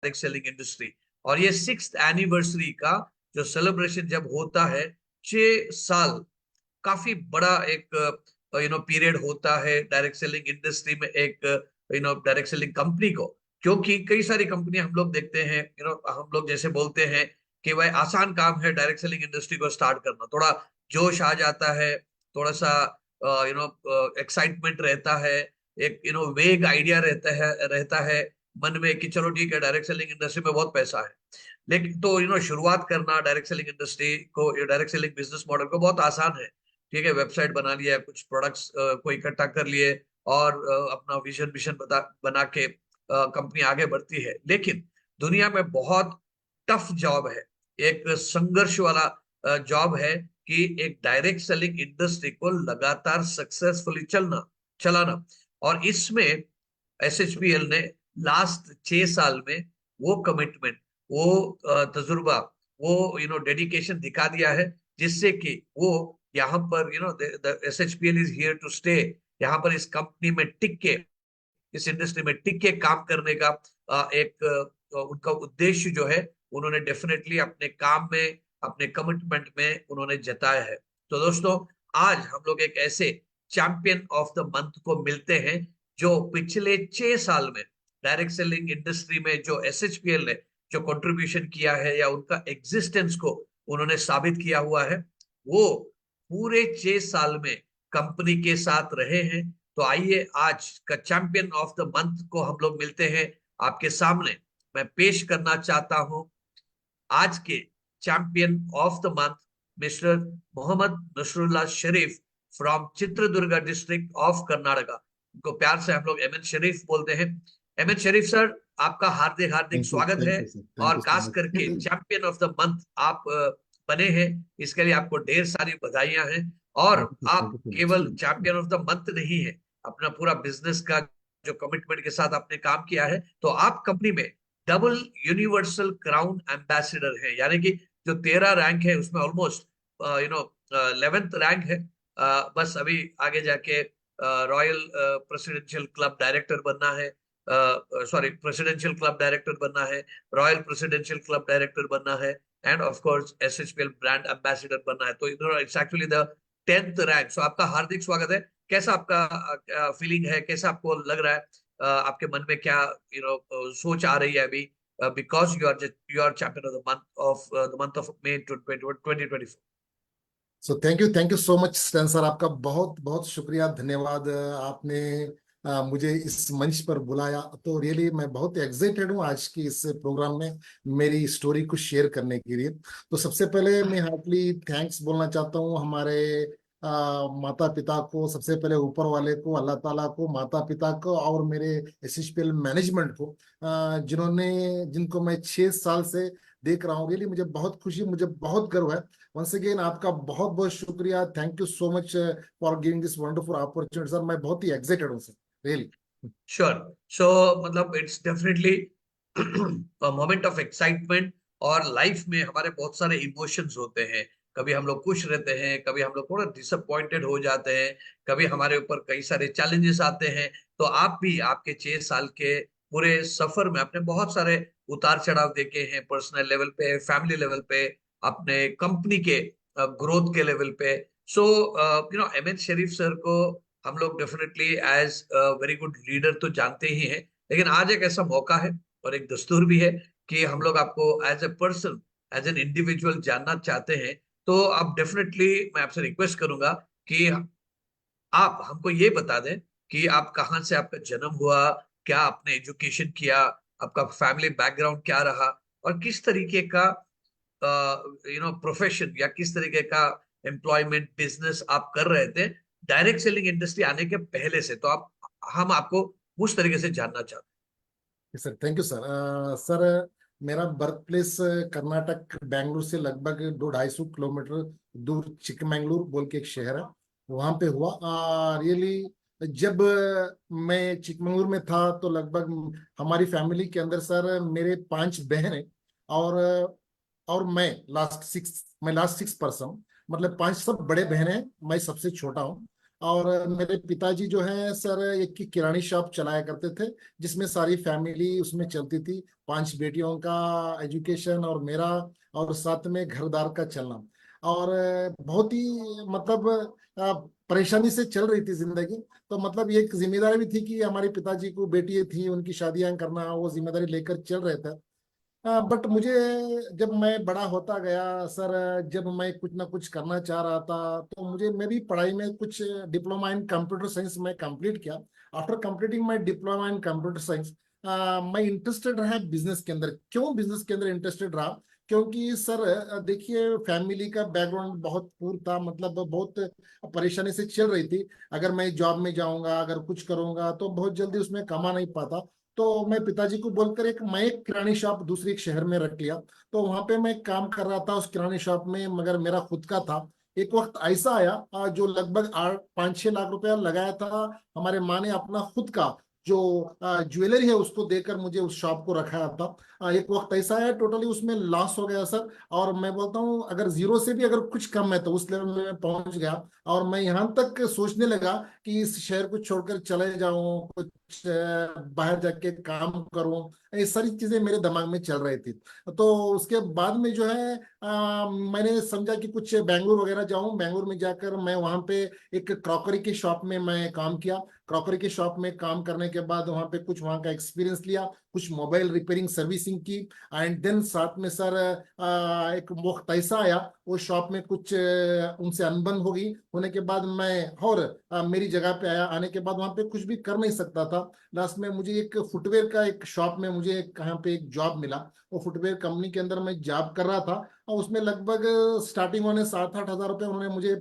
Direct selling industry. और ये 6th anniversary का जो सेलिब्रेशन जब होता है, 6 साल काफी बड़ा एक पीरियड होता है डायरेक्ट सेलिंग इंडस्ट्री में, एक डायरेक्ट सेलिंग कंपनी को। क्योंकि कई सारी कंपनियां हम लोग देखते हैं, हम लोग जैसे बोलते हैं कि भाई आसान काम है डायरेक्ट सेलिंग इंडस्ट्री को स्टार्ट करना, थोड़ा जोश आ जाता है, थोड़ा सा एक्साइटमेंट रहता है, एक वेग आइडिया रहता है मन में कि चलो ठीक है डायरेक्ट सेलिंग इंडस्ट्री में बहुत पैसा है। लेकिन तो शुरुआत करना डायरेक्ट सेलिंग इंडस्ट्री को, डायरेक्ट सेलिंग बिजनेस मॉडल को बहुत आसान है। ठीक है, वेबसाइट बना लिया, कुछ प्रोडक्ट्स को इकट्ठा कर लिए और अपना विजन विशन बना के कंपनी आगे बढ़ती है। लेकिन दुनिया में बहुत टफ जॉब है, एक संघर्ष वाला जॉब है कि एक डायरेक्ट सेलिंग इंडस्ट्री को लगातार सक्सेसफुली चलाना। और इसमें एसएचपीएल ने लास्ट 6 साल में वो कमिटमेंट, वो तजुर्बा, वो डेडिकेशन दिखा दिया है, जिससे कि वो यहाँ पर एसएचपीएल इज हियर टू स्टे। यहाँ पर इस कंपनी में टिक के, इस इंडस्ट्री में टिक के काम करने का एक उनका उद्देश्य जो है, उन्होंने डेफिनेटली अपने काम में, अपने कमिटमेंट में उन्होंने जताया है। तो दोस्तों, आज हम लोग एक ऐसे चैंपियन ऑफ द मंथ को मिलते हैं जो पिछले 6 साल में डायरेक्ट सेलिंग इंडस्ट्री में जो एसएचपीएल ने जो कंट्रीब्यूशन किया है, या उनका एग्जिस्टेंस को उन्होंने साबित किया हुआ है, वो पूरे 6 साल में कंपनी के साथ रहे हैं। तो आइए आज का चैंपियन ऑफ द मंथ को हम लोग मिलते हैं आपके सामने। मैं पेश करना चाहता हूं आज के champion of the month, mister Mohammed Nasrullah Sharif from Chitradurga district of Karnataka. उनको प्यार से हम लोग एमएन शरीफ बोलते हैं। एमएन शरीफ सर, आपका हार्दिक हार्दिक स्वागत है। थैंक यू सर, थैंक और यू सो खास करके much. Champion of the month आप बने हैं, इसके लिए आपको ढेर सारी बधाइयां हैं। और थैंक आप यू सो केवल much. Champion of the month नहीं है, अपना पूरा बिजनेस का जो कमिटमेंट के साथ आपने काम किया है, तो आप कंपनी में डबल यूनिवर्सल क्राउन एम्बेसडर है। यानी कि जो 13 रैंक है उसमें ऑलमोस्ट 11th रैंक है। बस अभी आगे जाके रॉयल प्रेसिडेंशियल क्लब डायरेक्टर बनना है, सॉरी प्रेसिडेंशियल क्लब डायरेक्टर बनना है, रॉयल प्रेसिडेंशियल क्लब डायरेक्टर बनना है, and of course SHPL brand ambassador बनना है। तो it's actually the 10th rank. So आपका हार्दिक स्वागत है। कैसा आपका फीलिंग है, कैसा आपको लग रहा है, आपके मन में क्या सोच आ रही है अभी, because you are champion of the month of May 2024। Thank you so much Stan sir, आपका बहुत बहुत शुक्रिया, धन्यवाद। आपने मुझे इस मंच पर बुलाया, तो रियली मैं बहुत एक्साइटेड हूँ आज की इस प्रोग्राम में मेरी स्टोरी को शेयर करने के लिए। तो सबसे पहले मैं हार्टली थैंक्स बोलना चाहता हूँ हमारे माता पिता को, सबसे पहले ऊपर वाले को, अल्लाह ताला को, माता पिता को और मेरे एसएचपीएल मैनेजमेंट को, जिन्होंने, जिनको मैं 6 साल से देख रहा हूँ। रियली मुझे बहुत खुशी, मुझे बहुत गर्व है। वंस अगेन आपका बहुत बहुत शुक्रिया, thank you so much for giving this wonderful opportunity sir. मैं बहुत ही एक्साइटेड हूँ सर, रियली। श्योर। सो मतलब it's definitely moment of excitement. और लाइफ में हमारे बहुत सारे इमोशंस होते हैं, कभी हम लोग खुश रहते हैं, कभी हम लोग थोड़ा डिसअपॉइंटेड हो जाते हैं, कभी हमारे ऊपर कई सारे चैलेंजेस आते हैं। तो आप भी आपके 6 साल के पूरे सफर में अपने बहुत सारे उतार चढ़ाव देखे हैं, पर्सनल लेवल पे, फैमिली लेवल पे, अपने कंपनी के ग्रोथ के लेवल पे। सो एमएन शरीफ सर को हम लोग definitely as very good leader तो जानते ही हैं। लेकिन आज एक ऐसा मौका है और एक दस्तूर भी है कि हम लोग आपको as a person, as an individual जानना चाहते हैं। तो आप डेफिनेटली, मैं आपसे रिक्वेस्ट करूंगा कि आप हमको ये बता दें कि आप कहाँ से, आपका जन्म हुआ, क्या आपने एजुकेशन किया, आपका फैमिली बैकग्राउंड क्या रहा, और किस तरीके का प्रोफेशन या किस तरीके का एम्प्लॉयमेंट बिजनेस आप कर रहे थे डायरेक्ट सेलिंग इंडस्ट्री आने के पहले से। तो आप, हम आपको उस तरीके से जानना चाहते sir thank you sir. Sir मेरा बर्थ प्लेस कर्नाटक, बेंगलुरु से लगभग 200-250 किलोमीटर दूर चिकमंगलुरु बोल के एक शहर है, वहां पे हुआ। रियली जब मैं चिकमंगलुरु में था तो लगभग हमारी फैमिली के अंदर सर मेरे 5 बहन हैं, और मैं लास्ट 6 पर्सन, मतलब 5 सब बड़े बहन हैं, मैं सबसे छोटा हूँ। और मेरे पिताजी जो है सर एक की किरानी शॉप चलाया करते थे, जिसमें सारी फैमिली उसमें चलती थी, 5 बेटियों का एजुकेशन और मेरा, और साथ में घरदार का चलना। और बहुत ही मतलब अ, परेशानी से चल रही थी जिंदगी। तो मतलब ये एक जिम्मेदारी भी थी कि हमारे पिताजी को बेटी थी, उनकी शादियां करना, वो जिम्मेदारी लेकर चल रहे थे। बट मुझे जब मैं बड़ा होता गया सर, जब मैं कुछ ना कुछ करना चाह रहा था, तो मुझे मेरी पढ़ाई में कुछ डिप्लोमा इन कंप्यूटर साइंस में कंप्लीट किया। After completing my diploma in computer science, मैं इंटरेस्टेड रहा बिजनेस के अंदर। क्यों बिजनेस के अंदर इंटरेस्टेड रहा? क्योंकि सर देखिए, फैमिली का बैकग्राउंड बहुत पुअर था, मतलब बहुत परेशानी से चल रही थी। अगर मैं जॉब में जाऊंगा, अगर कुछ करूंगा, तो बहुत जल्दी उसमें कमा नहीं पाता। तो मैं पिताजी को बोलकर मैं एक किरानी शॉप दूसरी एक शहर में रख लिया। तो वहां पे मैं काम कर रहा था उस किरानी शॉप में, मगर मेरा खुद का था। एक वक्त ऐसा आया जो लगभग 8 5 6 लाख रुपया लगाया था। हमारे माँ ने अपना खुद का जो ज्वेलरी है उसको देकर मुझे उस शॉप को रखाया था। एक वक्त ऐसा आया, टोटली उसमें लॉस हो गया सर। और मैं बोलता हूँ, अगर जीरो से भी अगर कुछ कम है तो उस लेवल में मैं पहुंच गया। और मैं यहाँ तक सोचने लगा कि इस शहर को छोड़कर चले जाऊं, कुछ बाहर जाके काम करूं। ये सारी चीजें मेरे दिमाग में चल रही थी। तो उसके बाद में जो है मैंने समझा कि कुछ बेंगलुरु वगैरह जाऊं। बेंगलुरु में जाकर मैं वहां पे एक क्रॉकरी की शॉप में मैं काम किया। क्रॉकरी की शॉप में काम करने के बाद वहां पे कुछ वहां का एक्सपीरियंस लिया, कुछ मोबाइल रिपेयरिंग सर्विसिंग की। एंड देन साथ में सर एक वक्त ऐसा आया, वो शॉप में कुछ उनसे अनबन हो गई। होने के बाद मैं और मेरी जगह पे आया। आने के बाद वहां पे कुछ भी कर नहीं सकता था। लास्ट में मुझे एक फुटवेयर का एक शॉप में मुझे कहाँ पे एक जॉब मिला। वो फुटवेयर कंपनी के अंदर मैं जॉब कर रहा था, और उसमें लगभग स्टार्टिंग होने 7 8 हज़ार रुपये उन्होंने मुझे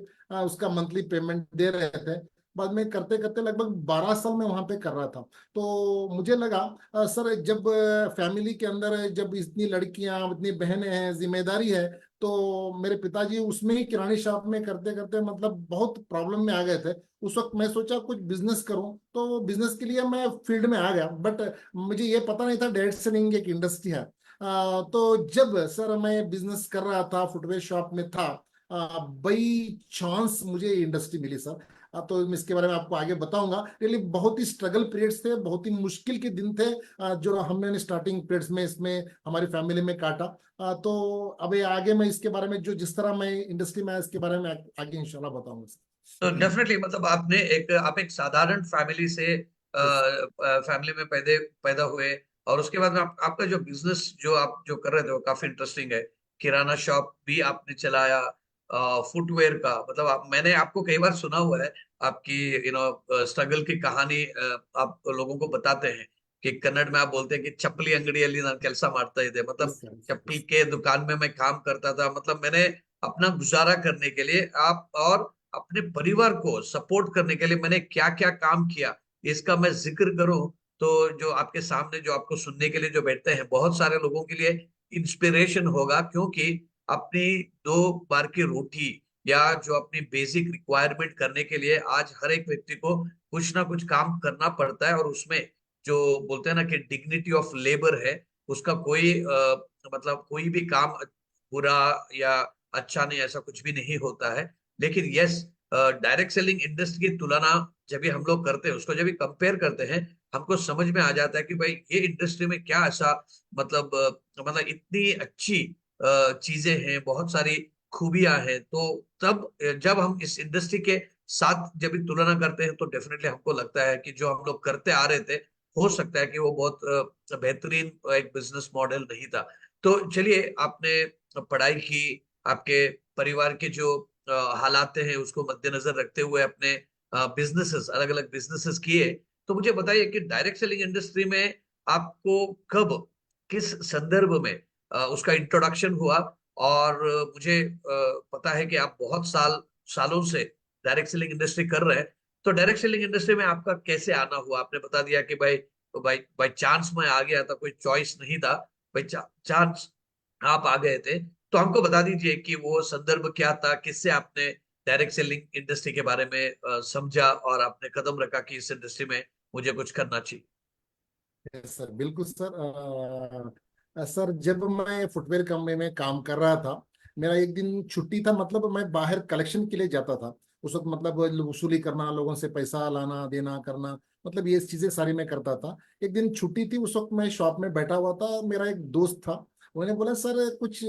उसका मंथली पेमेंट दे रहे थे। बाद में करते करते लगभग 12 साल में वहां पे कर रहा था। तो मुझे लगा सर, जब फैमिली के अंदर जब इतनी लड़कियां, इतनी बहनें हैं, जिम्मेदारी है, तो मेरे पिताजी उसमें ही किरानी शॉप में करते करते मतलब बहुत प्रॉब्लम में आ गए थे। उस वक्त मैं सोचा कुछ बिजनेस करूं, तो बिजनेस के लिए मैं फील्ड में आ गया। बट मुझे ये पता नहीं था डायरेक्ट सेलिंग एक इंडस्ट्री है। तो जब सर मैं बिजनेस कर रहा था, फुटवेयर शॉप में था, बाई चांस मुझे इंडस्ट्री मिली सर। तो मैं इसके बारे में आपको आगे बताऊंगा। रियली बहुत ही स्ट्रगल पीरियड्स थे, बहुत ही मुश्किल के दिन थे जो हमने स्टार्टिंग पीरियड्स में इसमें हमारी फैमिली में काटा। तो अब ये आगे मैं इसके बारे में जो जिस तरह मैं इंडस्ट्री में आया, इसके बारे में आगे इंशाल्लाह बताऊंगा तो सर। जी डेफिनेटली मतलब आप एक साधारण फैमिली से यस फैमिली में पैदा हुए, और उसके बाद में आपका जो बिजनेस जो आप जो कर रहे थे वो काफी इंटरेस्टिंग है। किराना शॉप भी आपने चलाया, फुटवेयर का मतलब मैंने आपको कई बार सुना हुआ है आपकी स्ट्रगल की कहानी। आप लोगों को बताते हैं कि कन्नड़ में आप बोलते हैं कि चप्पली अंगड़िಯಲ್ಲಿ ನಾನು ಕೆಲಸ ಮಾಡ್ತಾ इधे, मतलब सर चप्पल यस के दुकान में मैं काम करता था। मतलब मैंने अपना गुजारा करने के लिए आप और अपने परिवार को सपोर्ट करने के लिए मैंने क्या क्या काम किया, इसका मैं जिक्र करूं तो जो आपके सामने जो आपको सुनने के लिए जो बैठते हैं, बहुत सारे लोगों के लिए इंस्पिरेशन होगा। क्योंकि अपनी 2 बार की रोटी या जो अपनी बेसिक रिक्वायरमेंट करने के लिए आज हर एक व्यक्ति को कुछ ना कुछ काम करना पड़ता है, और उसमें जो बोलते हैं ना कि डिग्निटी ऑफ लेबर है, उसका कोई मतलब कोई भी काम बुरा या अच्छा नहीं, ऐसा कुछ भी नहीं होता है। लेकिन यस, डायरेक्ट सेलिंग इंडस्ट्री की तुलना जब भी हम लोग करते हैं, उसको जब भी कंपेयर करते हैं, हमको समझ में आ जाता है कि भाई ये इंडस्ट्री में क्या ऐसा मतलब इतनी अच्छी चीजें हैं, बहुत सारी खूबियां हैं। तो तब जब हम इस इंडस्ट्री के साथ जब भी तुलना करते हैं, तो डेफिनेटली हमको लगता है कि जो हम लोग करते आ रहे थे, हो सकता है कि वो बहुत बेहतरीन एक बिजनेस मॉडल नहीं था। तो चलिए, आपने पढ़ाई की, आपके परिवार के जो हालात हैं उसको मद्देनजर रखते हुए अपने बिजनेसेस, अलग अलग बिजनेसेस किए। तो मुझे बताइए कि डायरेक्ट सेलिंग इंडस्ट्री में आपको कब, किस संदर्भ में उसका इंट्रोडक्शन हुआ? और मुझे पता है कि आप बहुत सालों से डायरेक्ट सेलिंग इंडस्ट्री कर रहे हैं। तो डायरेक्ट सेलिंग इंडस्ट्री में आपका कैसे आना हुआ? आपने बता दिया कि भाई बाई बाई चांस में आ गया था, कोई चॉइस नहीं था, बाई चांस आप आ गए थे। तो हमको बता दीजिए कि वो संदर्भ क्या था, किससे आपने डायरेक्ट सेलिंग इंडस्ट्री के बारे में समझा और आपने कदम रखा कि इस इंडस्ट्री में मुझे कुछ करना चाहिए। सर बिल्कुल सर। सर जब मैं फुटवेयर कंपनी में काम कर रहा था, मेरा एक दिन छुट्टी था, मतलब मैं बाहर कलेक्शन के लिए जाता था। उस वक्त मतलब वसूली करना, लोगों से पैसा लाना देना करना, मतलब ये चीजें सारी मैं करता था। एक दिन छुट्टी थी, उस वक्त मैं शॉप में बैठा हुआ था, मेरा एक दोस्त था, उन्होंने बोला सर कुछ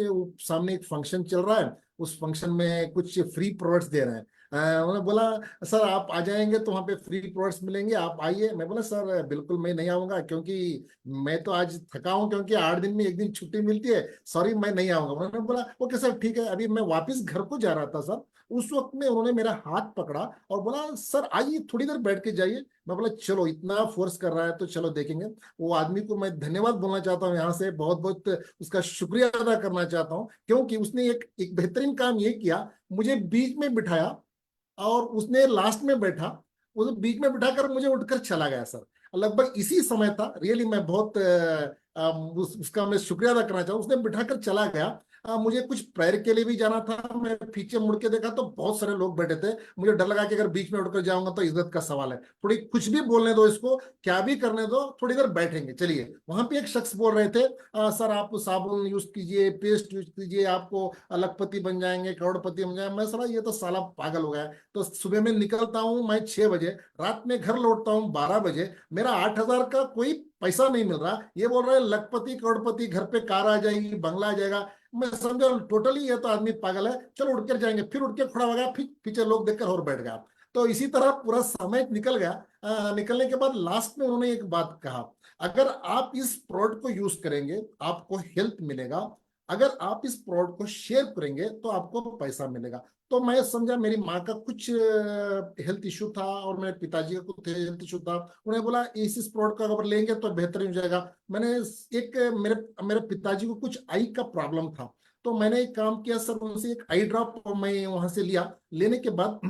सामने एक फंक्शन चल रहा है, उस फंक्शन में कुछ फ्री प्रोडक्ट्स दे रहे हैं। उन्होंने बोला सर आप आ जाएंगे तो वहाँ पे फ्री प्रोडक्ट्स मिलेंगे, आप आइए। मैं बोला सर बिल्कुल मैं नहीं आऊंगा, क्योंकि मैं तो आज थका हूँ, क्योंकि 8 दिन में एक दिन छुट्टी मिलती है, सॉरी मैं नहीं आऊंगा। उन्होंने बोला ओके सर ठीक है। अभी मैं वापस घर को जा रहा था सर, उस वक्त में उन्होंने मेरा हाथ पकड़ा और बोला सर आइए थोड़ी देर बैठ के जाइए। मैं बोला चलो इतना फोर्स कर रहा है तो चलो देखेंगे। वो आदमी को मैं धन्यवाद बोलना चाहता हूँ यहाँ से, बहुत बहुत उसका शुक्रिया अदा करना चाहता हूँ, क्योंकि उसने एक बेहतरीन काम ये किया, मुझे बीच में बिठाया और उसने लास्ट में बैठा, उस बीच में बिठाकर मुझे उठकर चला गया सर। लगभग इसी समय था, रियली मैं बहुत उसका मैं शुक्रिया अदा करना चाहूँ, उसने बिठाकर चला गया। मुझे कुछ प्रेयर के लिए भी जाना था, मैं पीछे मुड़ के देखा तो बहुत सारे लोग बैठे थे। मुझे डर लगा कि अगर बीच में उठकर जाऊंगा तो इज्जत का सवाल है, थोड़ी कुछ भी बोलने दो इसको, क्या भी करने दो, थोड़ी देर बैठेंगे चलिए। वहां पे एक शख्स बोल रहे थे सर आप साबुन यूज कीजिए, पेस्ट यूज कीजिए, आपको अलगपति बन जाएंगे, करोड़पति बन जाएंगे। मैं साला ये तो साला पागल हो गया है। तो सुबह में निकलता हूँ मैं 6 बजे, रात में घर लौटता हूँ 12 बजे, मेरा 8,000 का कोई पैसा नहीं मिल रहा, ये बोल रहे हैं लखपति करोड़पति, घर पे कार आ जाएगी, बंगला आ जाएगा। मैं समझा टोटली ये तो आदमी पागल है, चलो उठ कर जाएंगे। फिर उठ के खड़ा हो गया, फिर पीछे लोग देखकर और बैठ गया। तो इसी तरह पूरा समय निकल गया। निकलने के बाद लास्ट में उन्होंने एक बात कहा, अगर आप इस प्रोडक्ट को यूज करेंगे आपको हेल्थ मिलेगा, अगर आप इस प्रोडक्ट को शेयर करेंगे तो आपको पैसा मिलेगा। तो मैं समझा मेरी माँ का कुछ हेल्थ इशू था और मेरे पिताजी का कुछ हेल्थ इशू था, उन्हें बोला इस प्रोडक्ट का अगर लेंगे तो बेहतर हो जाएगा। मैंने एक मेरे मेरे पिताजी को कुछ आई का प्रॉब्लम था, तो मैंने एक काम किया सर, उनसे एक आई ड्रॉप मैं वहां से लिया। लेने के बाद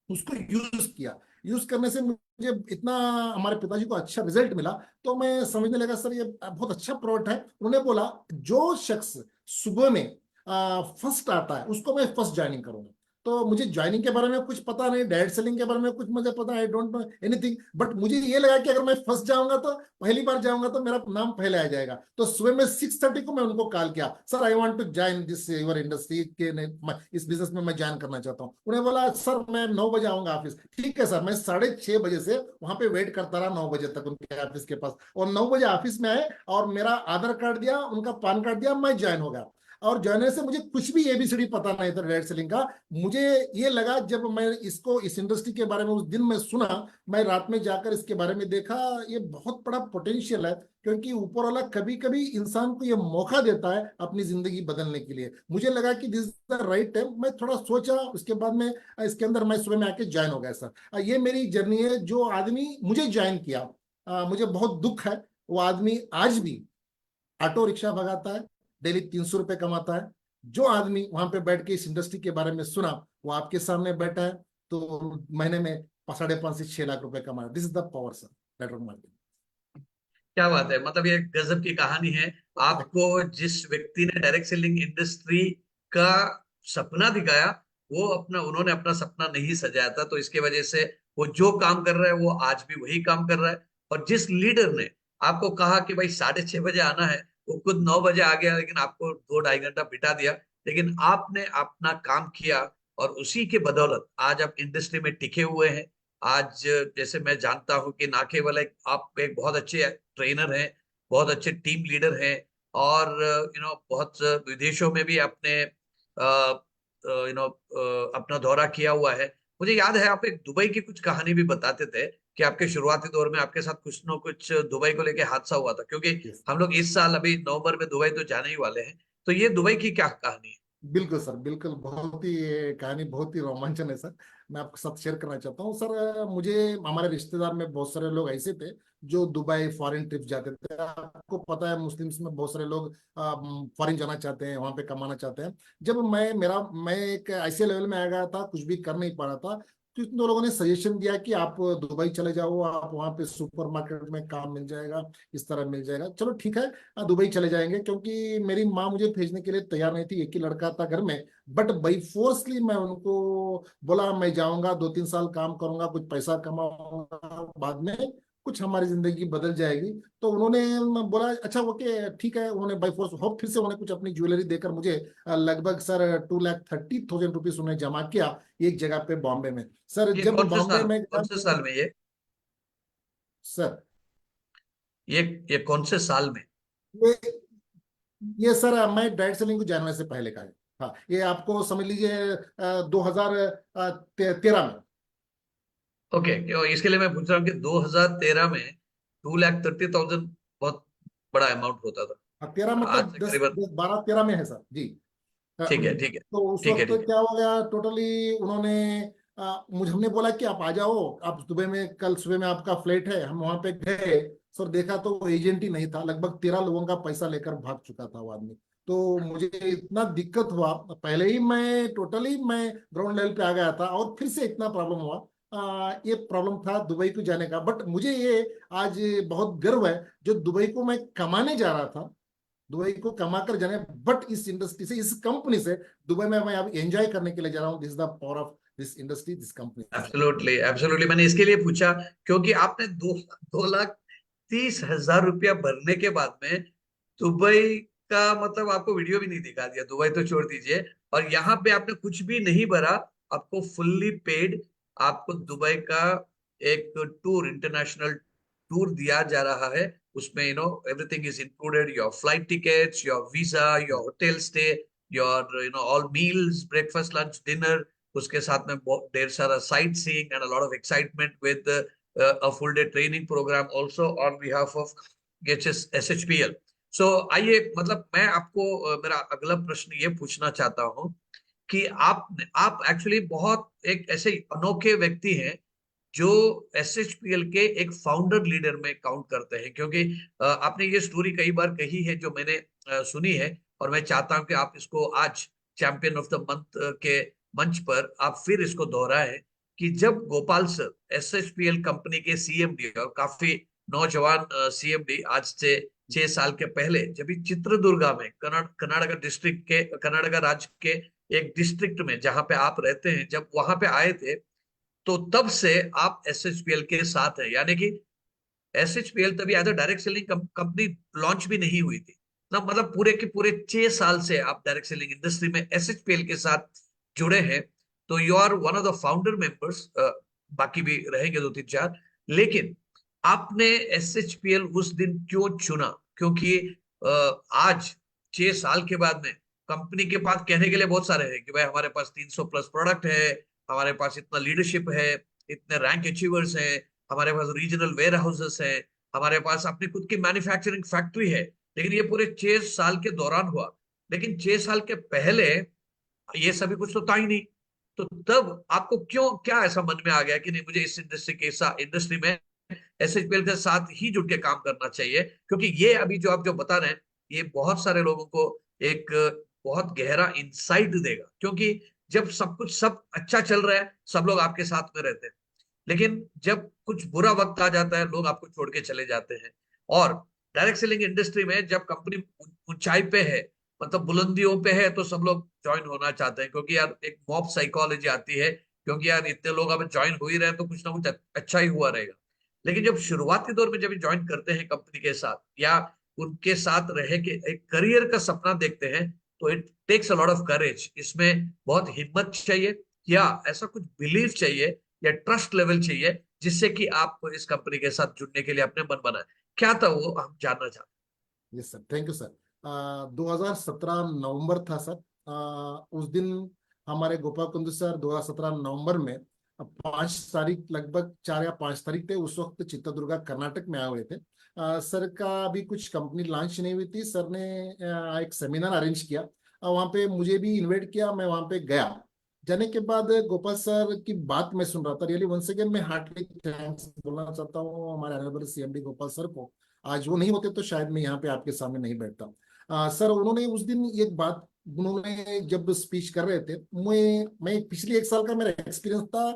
उसको यूज किया, यूज करने से मुझे इतना हमारे पिताजी को अच्छा रिजल्ट मिला, तो मैं समझने लगा सर ये बहुत अच्छा प्रोडक्ट है। उन्होंने बोला जो शख्स सुबह में फर्स्ट आता है उसको मैं फर्स्ट ज्वाइनिंग करूंगा। तो मुझे ज्वाइनिंग के बारे में कुछ पता नहीं, डायरेक्ट सेलिंग के बारे में कुछ मुझे पता, I don't know anything, but मुझे ये लगा कि अगर मैं फर्स्ट जाऊंगा तो पहली बार जाऊंगा तो मेरा नाम पहले आ जाएगा। तो सुबह में 6:30 को मैं उनको कॉल किया, sir I want to join this your industry के, इस बिजनेस में मैं ज्वाइन करना चाहता हूँ। उन्हें बोला सर मैं 9 बजे आऊंगा ऑफिस। ठीक है सर। मैं 6:30 बजे से वहां पे वेट करता रहा 9 बजे तक उनके ऑफिस के पास, और 9 बजे ऑफिस में आए और मेरा आधार कार्ड दिया, उनका पैन कार्ड दिया, मैं ज्वाइन हो गया। और ज्वाइन से मुझे कुछ भी एबीसीडी पता नहीं था डायरेक्ट सेलिंग का। मुझे ये लगा जब मैं इसको इस इंडस्ट्री के बारे में उस दिन मैं सुना, मैं रात में जाकर इसके बारे में देखा, ये बहुत बड़ा पोटेंशियल है, क्योंकि ऊपर वाला कभी कभी इंसान को ये मौका देता है अपनी जिंदगी बदलने के लिए। मुझे लगा कि this is the right time, मैं थोड़ा सोचा, उसके बाद में इसके अंदर मैं सुबह में आके ज्वाइन हो गया सर। ये मेरी जर्नी है। जो आदमी मुझे ज्वाइन किया, मुझे बहुत दुख है, वो आदमी आज भी ऑटो रिक्शा भगाता है, डेली 300 रुपये कमाता है। जो आदमी वहां पे बैठ के इस इंडस्ट्री के बारे में सुना, वो आपके सामने बैठा है, तो महीने में 5.5 से 6 लाख रुपए कमा। This is the power sir, network marketing. क्या बात है, मतलब ये गजब की कहानी है। आपको जिस व्यक्ति ने डायरेक्ट सेलिंग इंडस्ट्री का सपना दिखाया, वो अपना उन्होंने अपना सपना नहीं सजाया था, तो इसके वजह से वो जो काम कर रहा है वो आज भी वही काम कर रहा है। और जिस लीडर ने आपको कहा कि भाई 6:30 बजे आना है, वो खुद 9 बजे आ गया, लेकिन आपको 2-2.5 घंटा बिठा दिया, लेकिन आपने अपना काम किया, और उसी के बदौलत आज आप इंडस्ट्री में टिके हुए हैं। आज जैसे मैं जानता हूं कि ना केवल आप एक बहुत अच्छे ट्रेनर हैं, बहुत अच्छे टीम लीडर हैं, और बहुत विदेशों में भी आपने अपना दौरा किया हुआ है। मुझे याद है आप एक दुबई की कुछ कहानी भी बताते थे कि आपके शुरुआती दौर में आपके साथ कुछ न कुछ दुबई को लेके हादसा हुआ था, क्योंकि Yes. हम लोग इस साल अभी नवंबर में दुबई तो जाने ही वाले हैं। तो ये दुबई की क्या कहानी है? बिल्कुल सर, बिल्कुल, बहुत ही ये कहानी बहुत ही रोमांचन है सर। मैं आपके साथ शेयर करना चाहता हूँ सर। मुझे हमारे रिश्तेदार में बहुत सारे लोग ऐसे थे जो दुबई फॉरेन ट्रिप जाते थे। आपको पता है मुस्लिम्स में बहुत सारे लोग फॉरेन जाना चाहते हैं, वहां पे कमाना चाहते हैं। जब मैं एक ऐसे लेवल में आ गया था, कुछ भी कर नहीं पा रहा था, तो इन लोगों ने सजेशन दिया कि आप दुबई चले जाओ, आप वहां पे सुपरमार्केट में काम मिल जाएगा, इस तरह मिल जाएगा, चलो ठीक है दुबई चले जाएंगे। क्योंकि मेरी माँ मुझे भेजने के लिए तैयार नहीं थी, एक ही लड़का था घर में, बट बाई फोर्सली मैं उनको बोला मैं जाऊंगा, 2-3 साल काम करूंगा, कुछ पैसा कमाऊंगा, बाद में कुछ हमारी जिंदगी बदल जाएगी। तो उन्होंने बोला अच्छा ओके ठीक है। उन्होंने बाई फोर्स होप फिर से उन्होंने कुछ अपनी ज्वेलरी देकर मुझे लगभग सर 2,30,000 रुपीज उन्हें जमा किया एक जगह पे बॉम्बे में। सर ये जब बॉम्बे में गया कौन से साल में सर ये ये कौन से साल में? ये ये सर मैं डायरेक्ट सेलिंग को जानने से पहले का है। हाँ ये आपको समझ लीजिए 2013 में। ओके, इसके लिए मैं पूछ रहा हूँ कि 2013 में 2,30,000 बहुत बड़ा अमाउंट होता था। हाँ 13 आज मतलब से दस करीबन। 12-13 में है सर जी। ठीक है, ठीक है, तो उस ठीक है, वक्त ठीक है। क्या हो गया टोटली उन्होंने मुझे हमने बोला कि आप आ जाओ आप दुबई में कल सुबह में आपका फ्लाइट है। हम वहां पे गए सर देखा तो वो एजेंट ही नहीं था। लगभग 13 लोगों का पैसा लेकर भाग चुका था वो आदमी। तो मुझे इतना दिक्कत हुआ। पहले ही मैं ग्राउंड लेवल पे आ गया था और फिर से इतना प्रॉब्लम हुआ। ये प्रॉब्लम था दुबई को जाने का। बट मुझे ये आज बहुत गर्व है जो दुबई को मैं कमाने जा रहा था दुबई को कमा कर जाने। बट इस इंडस्ट्री से इस कंपनी से दुबई में मैं अब एंजॉय करने के लिए जा रहा हूँ। This is the power of this industry this company sir. Absolutely, absolutely, मैंने इसके लिए पूछा क्योंकि आपने 2,30,000 रुपया भरने के बाद में दुबई का मतलब आपको वीडियो भी नहीं दिखा दिया, दुबई तो छोड़ दीजिए। और यहाँ पे आपने कुछ भी नहीं भरा, आपको फुल्ली पेड, आपको दुबई का एक टूर, इंटरनेशनल टूर दिया जा रहा है। उसमें everything is included, your flight tickets, your visa, your hotel stay, your all meals, breakfast, lunch, dinner. उसके साथ में बहुत ढेर सारा sightseeing and a lot of excitement with a full day training programme also on behalf of SHPL। So आइए, मतलब मैं आपको मेरा अगला प्रश्न ये पूछना चाहता हूँ कि आप एक्चुअली बहुत एक ऐसे अनोखे व्यक्ति हैं जो SHPL के एक फाउंडर लीडर में काउंट करते हैं, क्योंकि आपने ये स्टोरी कई बार कही है जो मैंने सुनी है। और मैं चाहता हूं कि आप इसको आज चैंपियन ऑफ द मंथ के मंच पर आप फिर इसको दोहराएं कि जब गोपाल सर SHPL कंपनी के CMD, और काफी नौजवान CMD, आज से 6 साल के पहले जब ये चित्रदुर्गा में कर्नाटका राज्य के एक डिस्ट्रिक्ट में जहां पे आप रहते हैं, जब वहां पे आए थे, तो तब से आप SHPL के साथ हैं। यानी कि SHPL तभी as a direct selling company launch भी नहीं हुई थी ना, मतलब पूरे के पूरे 6 साल से आप डायरेक्ट सेलिंग इंडस्ट्री में SHPL के साथ जुड़े हैं। तो you are one of the founder members, बाकी भी रहेंगे 2 3 4। लेकिन आपने SHPL उस दिन क्यों चुना? क्योंकि आज 6 साल के बाद में कंपनी के पास कहने के लिए बहुत सारे हैं कि भाई हमारे पास 300 प्लस प्रोडक्ट है, हमारे पास इतना लीडरशिप है, इतने रैंक अचीवर्स हैं, हमारे पास रीजनल वेयर हाउसेस है, हमारे पास अपनी खुद की मैन्युफैक्चरिंग फैक्ट्री है। लेकिन ये पूरे 6 साल के दौरान हुआ। लेकिन 6 साल के पहले ये सभी कुछ तो था ही नहीं। तो तब आपको क्यों, क्या ऐसा मन में आ गया कि नहीं, मुझे इस इंडस्ट्री में SHPL के साथ ही जुड़ के काम करना चाहिए? क्योंकि ये अभी जो आप जो बता रहे हैं, ये बहुत सारे लोगों को एक बहुत गहरा इंसाइट देगा। क्योंकि जब सब अच्छा चल रहा है, सब लोग आपके साथ में रहते हैं। लेकिन जब कुछ बुरा वक्त आ जाता है, लोग आपको छोड़ के चले जाते हैं। और डायरेक्ट सेलिंग इंडस्ट्री में जब कंपनी ऊंचाई पे है, मतलब बुलंदियों पे है, तो सब लोग ज्वाइन होना चाहते हैं, क्योंकि यार एक मॉब साइकोलॉजी आती है, क्योंकि यार इतने लोग अब ज्वाइन हो ही रहे हैं तो कुछ ना कुछ अच्छा ही हुआ रहेगा। लेकिन जब शुरुआती दौर में जब ज्वाइन करते हैं कंपनी के साथ, या उनके साथ रह के एक करियर का सपना देखते हैं, तो it takes a lot of courage. इसमें बहुत हिम्मत चाहिए, या ऐसा कुछ बिलीव चाहिए, या ट्रस्ट लेवल चाहिए, जिससे कि आप इस कंपनी के साथ जुड़ने के लिए अपने मन बनाए। क्या था वो, हम जानना चाहते yes sir thank you sir. 2017 नवंबर था सर। उस दिन हमारे गोपाल कुंदू सर 2017 नवंबर में 5 तारीख लगभग 4 या 5 तारीख थे उस वक्त चित्रदुर्गा कर्नाटक में आए हुए थे। सर का अभी कुछ कंपनी लॉन्च नहीं हुई थी। सर ने एक सेमिनार अरेंज किया। वहाँ पे मुझे भी इनवाइट किया मैं वहाँ पे गया। जाने के बाद गोपाल सर की बात मैं सुन रहा था। रियली वंस अगेन मैं हार्टली थैंक्स बोलना चाहता हूँ हमारे ऑनरेबल CMD गोपाल सर को। आज वो नहीं होते तो शायद मैं यहाँ पे आपके सामने नहीं बैठता। सर उन्होंने उस दिन एक बात उन्होंने जब स्पीच कर रहे थे मैं पिछले 1 साल का मेरा एक्सपीरियंस था